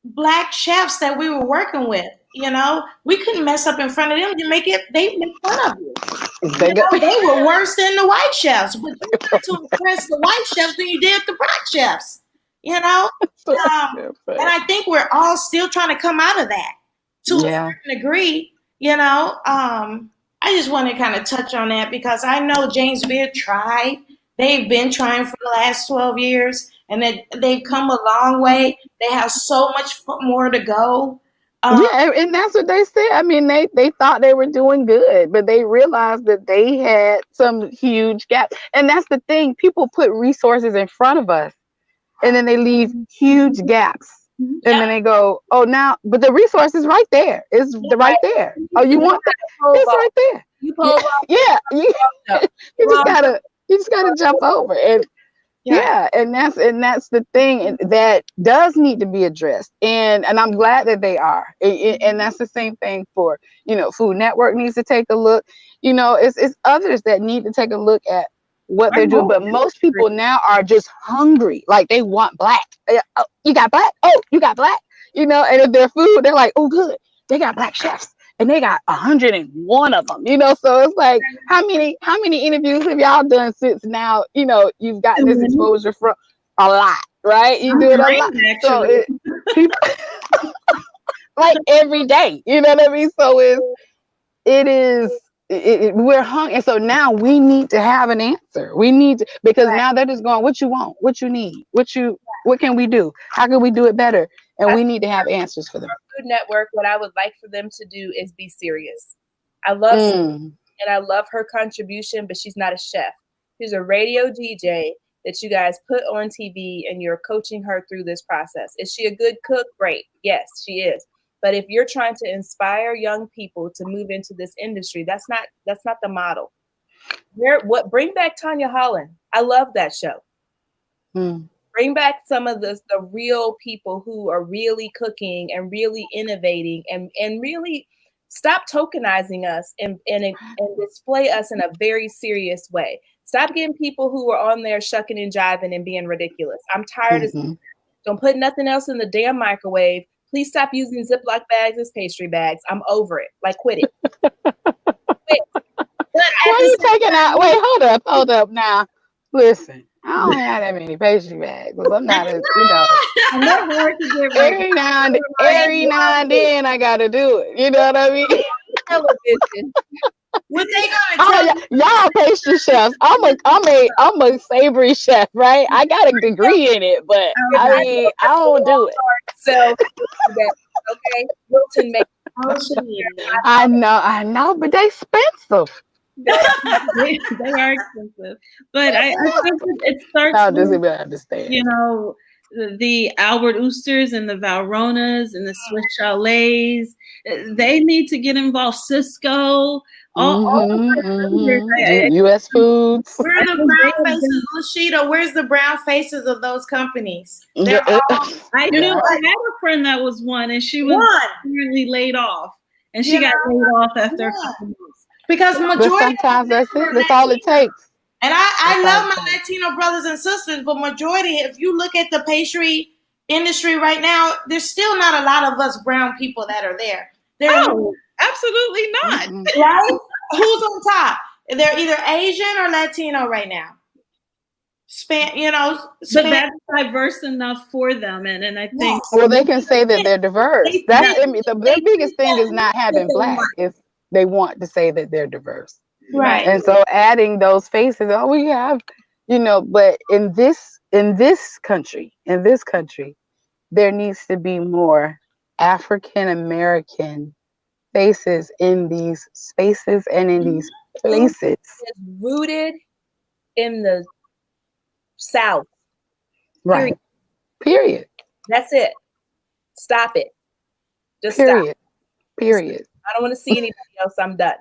Black chefs that we were working with, we couldn't mess up in front of them. They make fun of you. They were worse than the white chefs, but you had to impress the white chefs than you did the Black chefs. And I think we're all still trying to come out of that to a certain degree. I just want to kind of touch on that because I know James Beard tried. They've been trying for the last 12 years, and they've come a long way. They have so much more to go. And that's what they said. I mean, they thought they were doing good, but they realized that they had some huge gaps. And that's the thing. People put resources in front of us, and then they leave huge gaps. And then they go, oh, now, but the resource is right there. It's right there. Oh, you want that? It's right there. You just gotta jump over. And and that's the thing that does need to be addressed, and I'm glad that they are, and that's the same thing for Food Network needs to take a look. It's others that need to take a look at what they're doing, but most people now are just hungry, like they want Black. Oh, you got Black? Oh, you got Black? And if their food, they're like, oh, good, they got Black chefs. And they got 101 of them, so it's like, how many interviews have y'all done since now, you've gotten this exposure from a lot, right? You do it a lot. So people, like every day, you know what I mean? So we're hungry. And so now we need to have an answer. We need to, because now they're just going, what you want, what you need, what can we do? How can we do it better? And we need to have answers for them. Food Network, what I would like for them to do is be serious. I love and I love her contribution, but she's not a chef. She's a radio DJ that you guys put on TV, and you're coaching her through this process. Is she a good cook? Great. Yes, she is. But if you're trying to inspire young people to move into this industry, that's not the model. Bring back Tanya Holland. I love that show. Bring back some of the real people who are really cooking and really innovating and really stop tokenizing us and display us in a very serious way. Stop getting people who are on there shucking and jiving and being ridiculous. I'm tired of that. Don't put nothing else in the damn microwave. Please stop using Ziploc bags as pastry bags. I'm over it. Like, quit it. Quit. Why are you taking out? Wait, hold up now. Listen. I don't have that many pastry bags, but I'm not I'm not hard to get every now and then I gotta do it. You know what I mean? Television. What they gonna tell y'all pastry chefs? I'm a savory chef, right? I got a degree in it, but I don't do it. So okay, Wilton makes. I know, but they expensive. They are expensive, but I think it starts How does with, anybody understand? you know, the Albert Oosters and the Valronas and the Swiss Chalets. They need to get involved. Cisco, all of our vendors, U.S. Foods. Where are the think they brown have faces, been. Lasheeda? Where's the brown faces of those companies? They're Yeah, all I you do. know I what? had a friend that was one, and she was One. currently laid off, and she You got know? laid off after a Yeah. couple months. Because but majority sometimes that's of them it. are That's all it Latino. takes. And I That's all love it my takes. Latino brothers and sisters, but majority, if you look at the pastry industry right now, there's still not a lot of us brown people that are there. Oh, absolutely not. Mm-mm. Right? Who's on top? They're either Asian or Latino right now. But that's diverse enough for them, and I think Well, they can say that they're diverse. That's the biggest thing is not having black. Is they want to say that they're diverse. Right. And so adding those faces, oh, we have, but in this country, there needs to be more African American faces in these spaces and in these places. It's rooted in the South. Right. Period. That's it. Stop it. Just Period. stop. Period. I don't want to see anybody else. I'm done.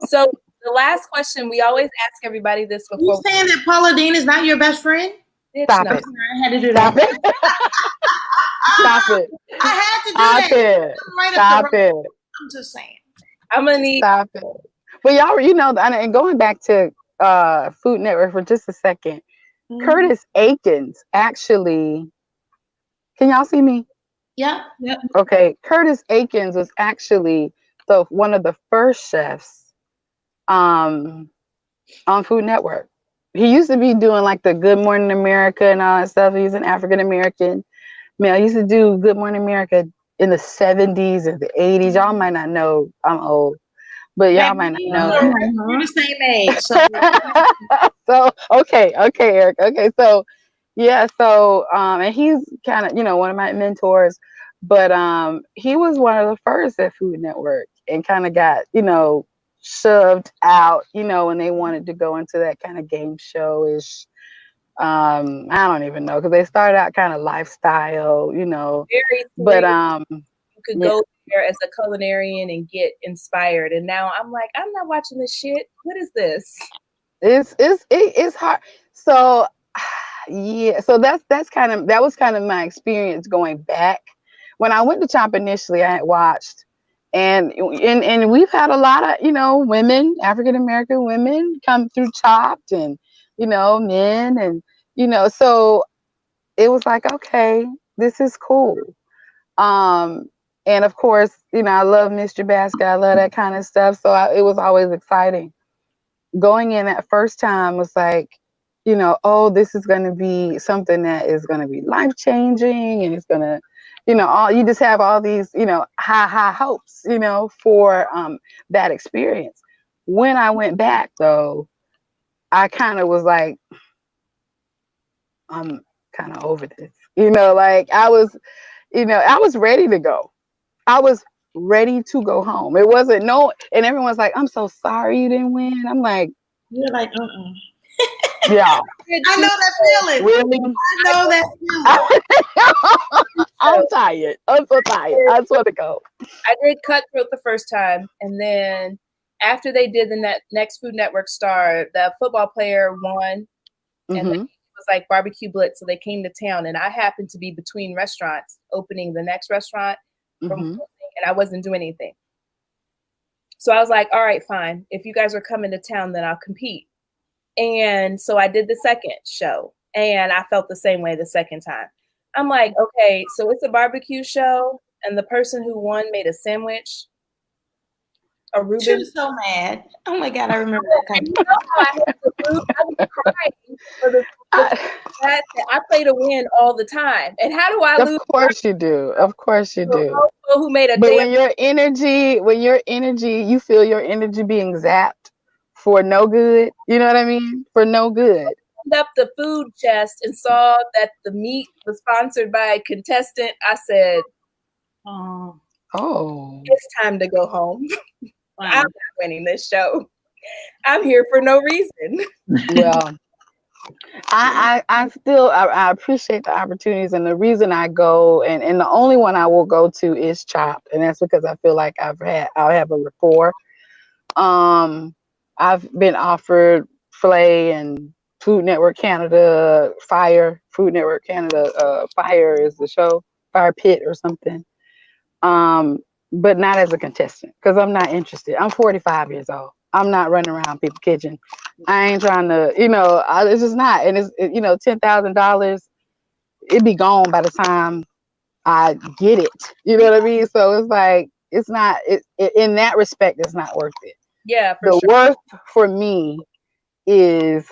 So the last question, we always ask everybody this before. You saying that Paula Deen is not your best friend? Stop No. it. I had to do Stop that. it. Stop it. I had to do Stop that. it. Right Stop up the it. I'm just saying. I'm gonna need. Stop it. But y'all, and going back to Food Network for just a second, Curtis Akins actually. Can y'all see me? Yeah. Yep. Okay, Curtis Akins was actually one of the first chefs on Food Network. He used to be doing like the Good Morning America and all that stuff. He's an African American male. He used to do Good Morning America in the 70s or the 80s. Y'all might not know. I'm old, but y'all might not know that. We're the same age. So okay, Eric. Okay, so yeah, so and he's kind of one of my mentors, but he was one of the first at Food Network and kind of got shoved out when they wanted to go into that kind of game show-ish. I don't even know, because they started out kind of lifestyle, Very but you could go there as a culinarian and get inspired, and now I'm like, I'm not watching this shit. What is this? It's hard. So yeah, so that was kind of my experience going back. When I went to Chomp initially, I had watched, and we've had a lot of women, African American women, come through Chopped, and men, and so it was like, okay, this is cool. And of course, I love Mr. Basket, I love that kind of stuff, so it was always exciting. Going in that first time was like, oh, this is going to be something that is going to be life changing, and it's going to, you just have all these, high hopes, for that experience. When I went back, though, I kind of was like, I'm kind of over this, like I was ready to go. I was ready to go home. It wasn't and everyone's like, I'm so sorry you didn't win. I'm like, you're like, yeah. I know that feeling. Really? I know that feeling. I'm tired. I'm so tired. I just want to go. I did Cutthroat the first time, and then after they did the next Food Network star, the football player won, and then it was like barbecue blitz, so they came to town, and I happened to be between restaurants, opening the next restaurant, and I wasn't doing anything. So I was like, all right, fine. If you guys are coming to town, then I'll compete. And so I did the second show, and I felt the same way the second time. I'm like, okay, so it's a barbecue show, and the person who won made a sandwich. A Reuben. She was so mad. Oh my God, I remember that kind of I was crying for the fact that I play to win all the time. And how do I lose? Of course you do. Of course you do. Who made a but when your energy, you feel your energy being zapped for no good, you know what I mean? For no good. Up the food chest and saw that the meat was sponsored by a contestant, I said, oh, it's time to go home. Wow. I'm not winning this show. I'm here for no reason. Well, I still I appreciate the opportunities, and the reason I go and the only one I will go to is Chopped, and that's because I feel like I'll have a rapport. I've been offered Flay and Food Network Canada, Fire, Food Network Canada, Fire is the show, Fire Pit or something. But not as a contestant because I'm not interested. I'm 45 years old. I'm not running around people's kitchen. I ain't trying to, it's just not. And $10,000, it'd be gone by the time I get it. You know what I mean? So it's like, it's not, in that respect, it's not worth it. Yeah, for The sure. worth for me is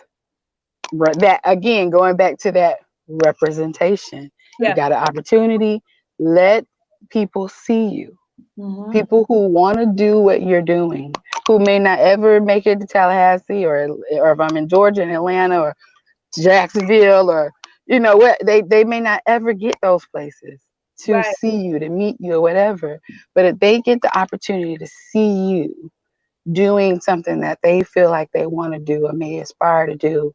that, again, going back to that representation. Yeah. You got an opportunity, let people see you. Mhm. People who want to do what you're doing, who may not ever make it to Tallahassee or if I'm in Georgia and Atlanta or Jacksonville or what, they may not ever get those places to Right. see you, to meet you or whatever. But if they get the opportunity to see you doing something that they feel like they want to do or may aspire to do,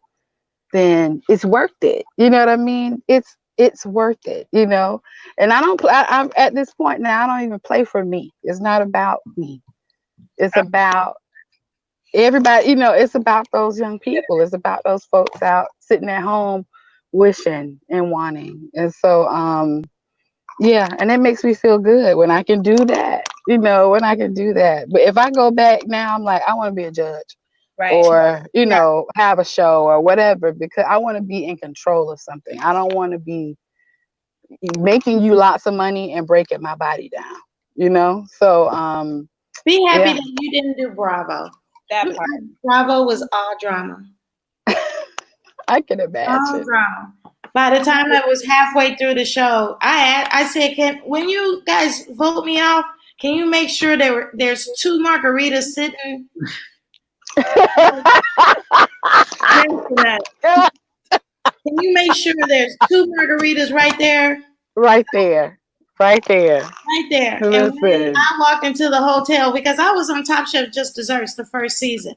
then it's worth it. You know what I mean? It's worth it, And I'm at this point now, I don't even play for me. It's not about me. It's about everybody, it's about those young people. It's about those folks out sitting at home wishing and wanting. And so, yeah, and it makes me feel good when I can do that, when I can do that. But if I go back now, I'm like, I want to be a judge. Right. Or have a show or whatever, because I want to be in control of something. I don't want to be making you lots of money and breaking my body down, so Be happy yeah. that you didn't do Bravo. That part. Bravo was all drama. I can All imagine. drama. By the time I was halfway through the show, I said, when you guys vote me off, can you make sure there's 2 margaritas sitting? Can you make sure there's 2 margaritas right there? Right there. Right there. Right there. Listen. And when I walked into the hotel, because I was on Top Chef Just Desserts the first season.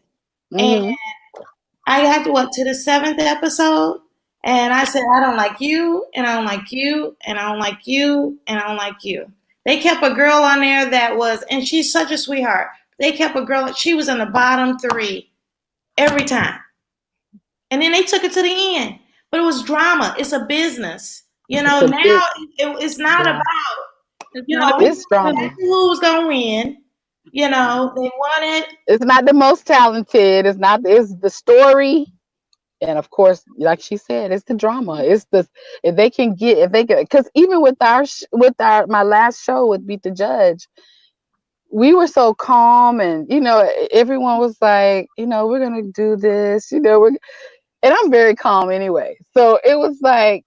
Mm-hmm. And I got to the 7th episode. And I said, I don't like you, and I don't like you, and I don't like you, and I don't like you. They kept a girl on there and she's such a sweetheart. They kept a girl, she was in the bottom 3 every time. And then they took it to the end. But it was drama. It's a business. Now it's not about, it's drama. Who was going to win. They wanted. It's not the most talented. It's the story. And of course, like she said, it's the drama. It's if they can, because even with my last show with Beat the Judge, we were so calm and, everyone was like, we're going to do this, and I'm very calm anyway. So it was like,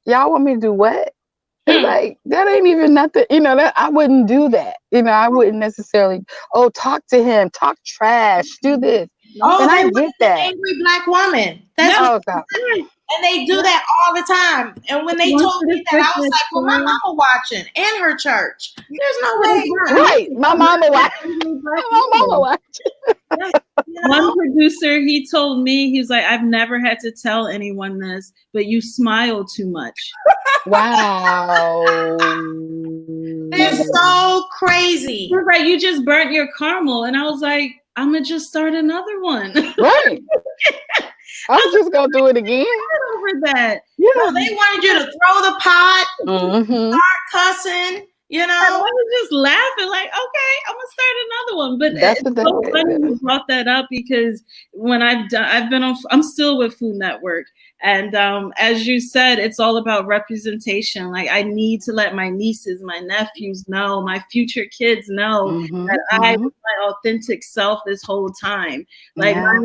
y'all want me to do what? It's like, that ain't even nothing, that I wouldn't do that. I wouldn't necessarily, talk to him, talk trash, do this. And I get that. Angry black woman. And they do that all the time. And when they told me that, I was like, well, my mama watching and her church. There's no way. Right. My mama watching. One producer, he told me, he's like, I've never had to tell anyone this, but you smile too much. Wow. It's so crazy. He was like, you just burnt your caramel. And I was like, I'm going to just start another one. Right. I'm just going to do it again. Over that. Yeah. Well, they wanted you to throw the pot, start cussing. I was just laughing like, okay, I'm gonna start another one. But that's it's so funny you brought that up because when I'm still with Food Network, and as you said, it's all about representation. Like I need to let my nieces, my nephews know, my future kids know that I was my authentic self this whole time. Like my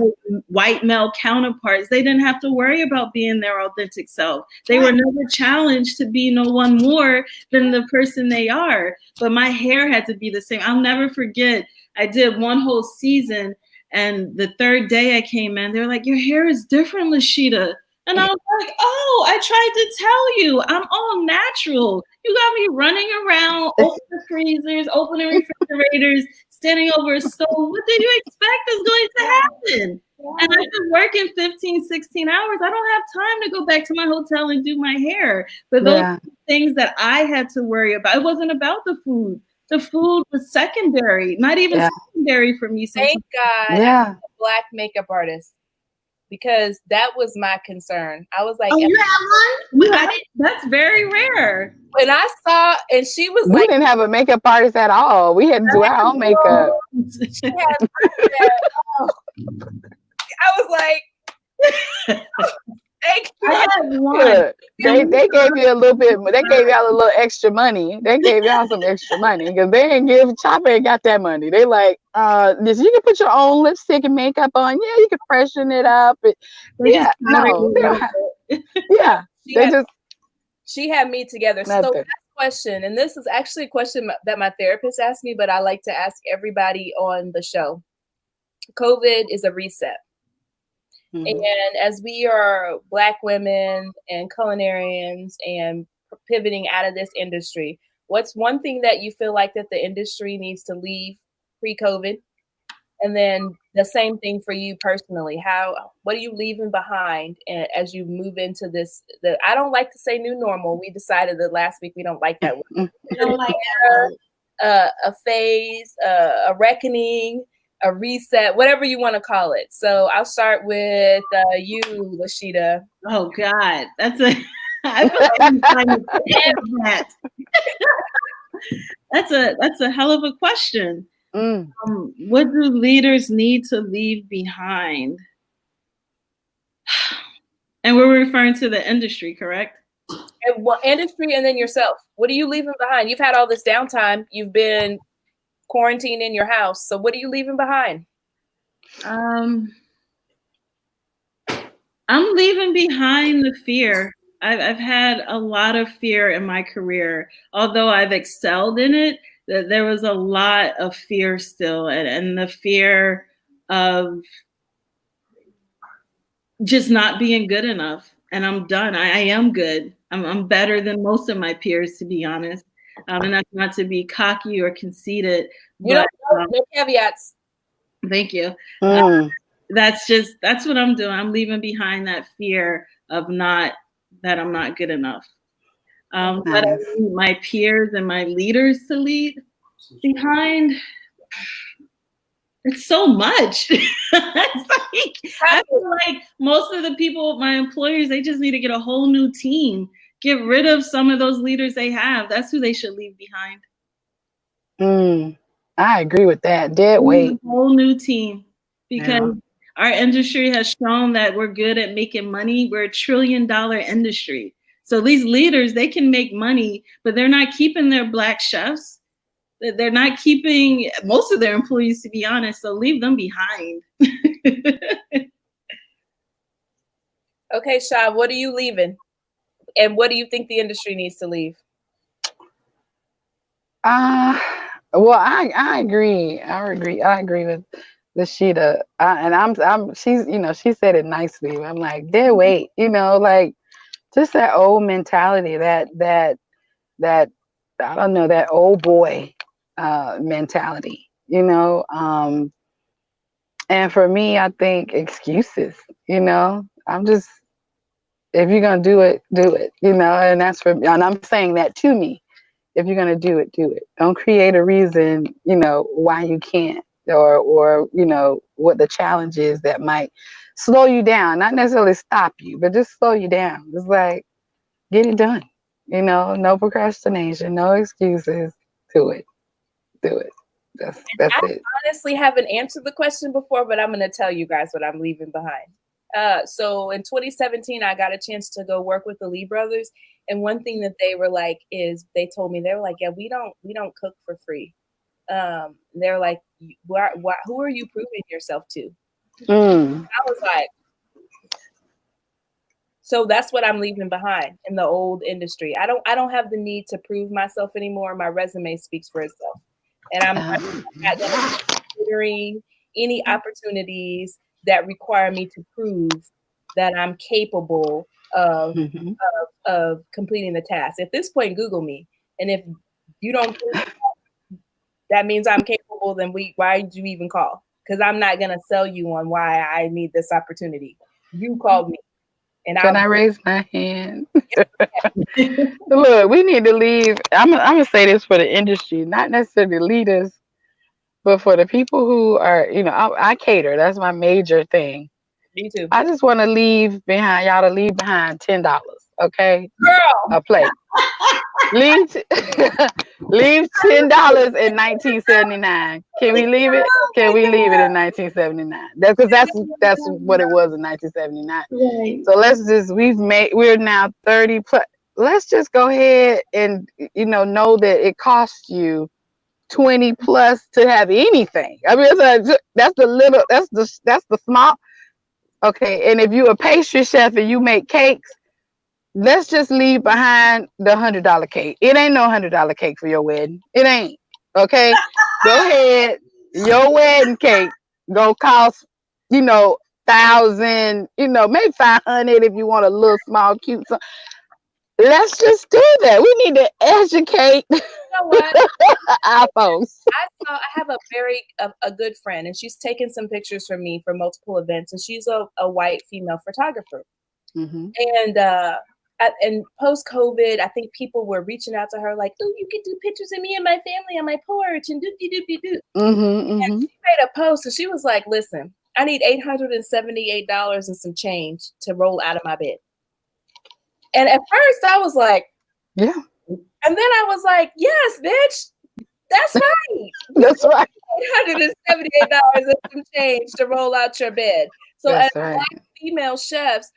white male counterparts, they didn't have to worry about being their authentic self. They were never challenged to be no one more than the person they are. But my hair had to be the same. I'll never forget, I did one whole season, and the 3rd day I came in, they were like, your hair is different, Lasheeda. And I was like, oh, I tried to tell you, I'm all natural. You got me running around, opening the freezers, opening refrigerators, standing over a stove. What do you expect is going to happen? And I've been working 15, 16 hours. I don't have time to go back to my hotel and do my hair. But those things that I had to worry about, it wasn't about the food. The food was secondary, not even secondary for me. Thank God I'm a Black makeup artist, because that was my concern. I was like, oh, you have one? That's very rare. When I saw, and she was we didn't have a makeup artist at all. We had to do our own makeup. I was like, thank you. I had one. They gave you a little bit. They gave y'all a little extra money. They gave y'all some extra money because they didn't give Chopper ain't got that money. They like, you can put your own lipstick and makeup on. Yeah, you can freshen it up. She had me together. So last question, and this is actually a question that my therapist asked me, but I like to ask everybody on the show. COVID is a reset. Mm-hmm. And as we are Black women and culinarians and pivoting out of this industry, what's one thing that you feel like that the industry needs to leave pre-COVID? And then the same thing for you personally. What are you leaving behind as you move into this? I don't like to say new normal. We decided that last week we don't like that word. We don't like a phase, a reckoning, a reset, whatever you want to call it. So I'll start with you, Lasheeda. Oh God, I feel like I'm trying to that. That's a hell of a question. What do leaders need to leave behind? And we're referring to the industry, correct? Industry, and then yourself. What are you leaving behind? You've had all this downtime. You've been quarantined in your house. So what are you leaving behind? I'm leaving behind the fear. I've had a lot of fear in my career. Although I've excelled in it, there was a lot of fear still, and the fear of just not being good enough. And I'm done. I am good. I'm better than most of my peers, to be honest. And that's not to be cocky or conceited. You don't know, no caveats. Thank you. That's what I'm doing. I'm leaving behind that fear of that I'm not good enough. But I need my peers and my leaders to lead behind. It's so much. I feel like most of the people, my employers, they just need to get a whole new team. Get rid of some of those leaders they have. That's who they should leave behind. I agree with that. Dead weight. A whole new team. Because our industry has shown that we're good at making money. We're $1 trillion industry. So these leaders, they can make money, but they're not keeping their Black chefs. They're not keeping most of their employees, to be honest. So leave them behind. Okay, Sha, what are you leaving? And what do you think the industry needs to leave? Well, I agree. I agree with Lasheeda. She said it nicely. I'm like, dead weight, like just that old mentality, that I don't know, that old boy mentality, and for me, I think excuses, I'm just, if you're going to do it, and that's and I'm saying that to me. If you're going to do it, do it. Don't create a reason, why you can't, or what the challenge is that might slow you down, not necessarily stop you, but just slow you down. It's like, get it done, no procrastination, no excuses. Do it. That's it. I honestly haven't answered the question before, but I'm going to tell you guys what I'm leaving behind. So in 2017, I got a chance to go work with the Lee brothers. And one thing that they were like is they told me, they were like, yeah, we don't cook for free. They're like, who are you proving yourself to? I was like, so that's what I'm leaving behind in the old industry. I don't have the need to prove myself anymore. My resume speaks for itself. And I'm considering any opportunities that require me to prove that I'm capable of completing the task. At this point, Google me. And if you don't prove that means I'm capable capable, then why did you even call? Because I'm not gonna sell you on why I need this opportunity. You called me, and Can I raise my hand? Look, we need to leave. I'm gonna say this for the industry, not necessarily leaders, but for the people who are, I cater. That's my major thing. Me too, I just want to leave behind y'all to leave behind $10. Okay, girl. a plate. Leave leave $10 in 1979. Can we leave it? Oh Can my we leave it in God. 1979? That's what it was in 1979. Right. So we're now 30 plus. Let's just go ahead and know that it costs you 20 plus to have anything. I mean, that's the small. Okay, and if you're a pastry chef and you make cakes, let's just leave behind the $100 cake. It ain't no $100 cake for your wedding. It ain't. Okay, go ahead. Your wedding cake gonna cost, 1,000. Maybe 500 if you want a little small cute. Let's just do that. We need to educate You know what? our folks. I have a good friend, and she's taken some pictures for me for multiple events, and she's a white female photographer. Mm-hmm. And post COVID, I think people were reaching out to her like, "Oh, you can do pictures of me and my family on my porch," and doopy. Mm-hmm, And mm-hmm. she made a post, and she was like, "Listen, I need $878 and some change to roll out of my bed." And at first, I was like, Yeah, and then I was like, "Yes, bitch, that's right. that's right. $878 and some change to roll out your bed." So as That's right. Black female chefs,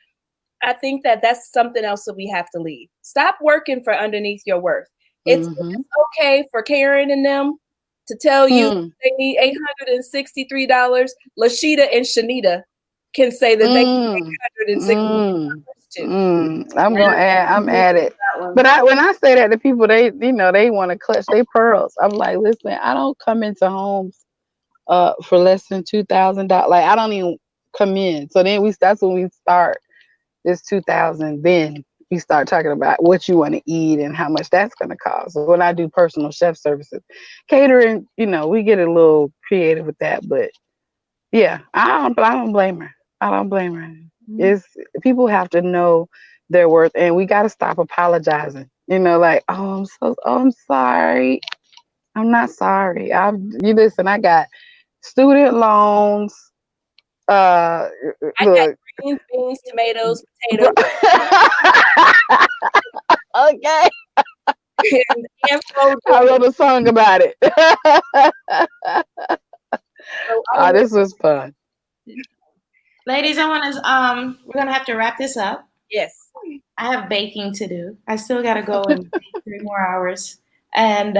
I think that's something else that we have to leave. Stop working for underneath your worth. It's okay for Karen and them to tell you they need $863. Lasheeda and Shanita can say that they need $863 too. I'm at it. But when I say that to people, they want to clutch their pearls. I'm like, listen, I don't come into homes for less than $2,000. Like, I don't even come in. So then that's when we start this 2,000. Then we start talking about what you want to eat and how much that's going to cost. So when I do personal chef services, catering, we get a little creative with that. But yeah, I don't blame her. I don't blame her. It's people have to know their worth, and we got to stop apologizing. Like, I'm sorry. I'm not sorry. You listen. I got student loans. I got Look. greens, beans, tomatoes, potatoes. Okay. and I wrote a song about it. This was fun. Ladies, we're gonna have to wrap this up. Yes. I have baking to do. I still gotta go and bake 3 more hours. And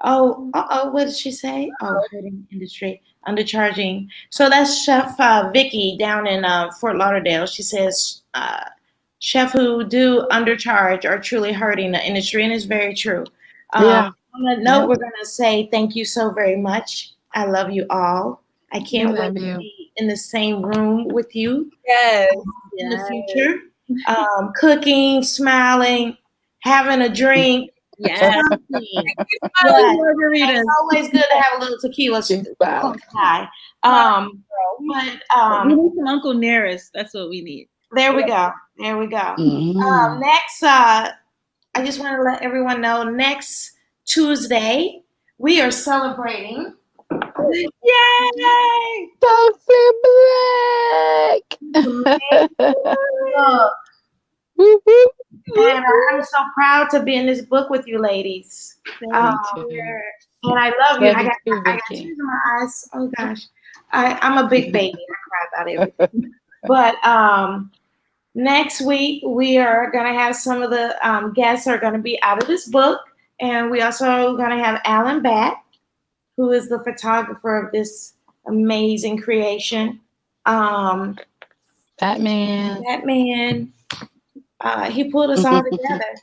what did she say? Oh, hurting industry, undercharging. So that's Chef Vicky down in Fort Lauderdale. She says chef who do undercharge are truly hurting the industry, and it's very true. Yeah. On that note, we're gonna say thank you so very much. I love you all. I can't wait to be in the same room with you. Yes. In the future. Cooking, smiling, having a drink. Yeah. It's always good to have a little tequila close by. We need some Uncle Nearest. That's what we need. There we go. Next, I just want to let everyone know, next Tuesday, we are celebrating. Yay! Toxic Black. And I'm so proud to be in this book with you ladies. And I love you. I got tears in my eyes. Oh gosh. I'm a big baby. I cry about everything. But next week we are gonna have some of the guests are gonna be out of this book. And we also gonna have Alan back, who is the photographer of this amazing creation. Batman. He pulled us all together.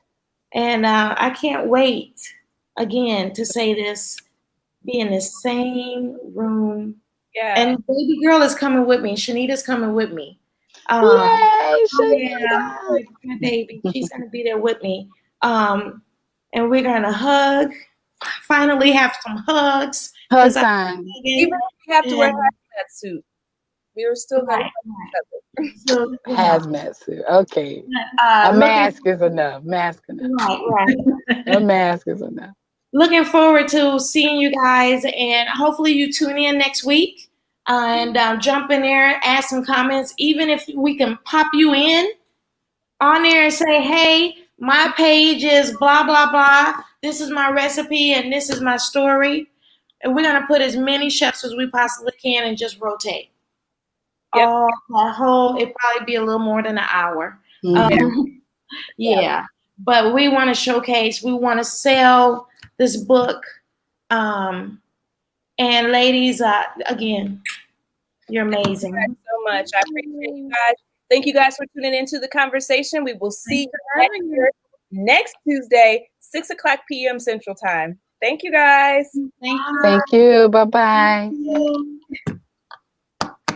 And I can't wait again to say this, be in the same room. Yeah. And baby girl is coming with me. Shanita's coming with me. Yay, Shanita. My baby. She's going to be there with me. And we're going to hug finally have some hugs. Hug time. Even if we have to wear hazmat suit, we were still going to hug each other. So, Hazmat suit. Okay. A looking, mask is enough. Mask enough. right. A mask is enough. Looking forward to seeing you guys, and hopefully you tune in next week and jump in there, add some comments. Even if we can pop you in on there and say, hey, my page is blah, blah, blah. This is my recipe and this is my story. And we're going to put as many chefs as we possibly can and just rotate. Yep. It'd probably be a little more than an hour. Mhm. Yeah. But we want to showcase, we want to sell this book. And ladies, again, you're amazing. Thank you so much. I appreciate you guys. Thank you guys for tuning into the conversation. We will see you next Tuesday, 6:00 p.m. Central Time. Thank you guys. Thank you. Thank you. Bye-bye. Thank you.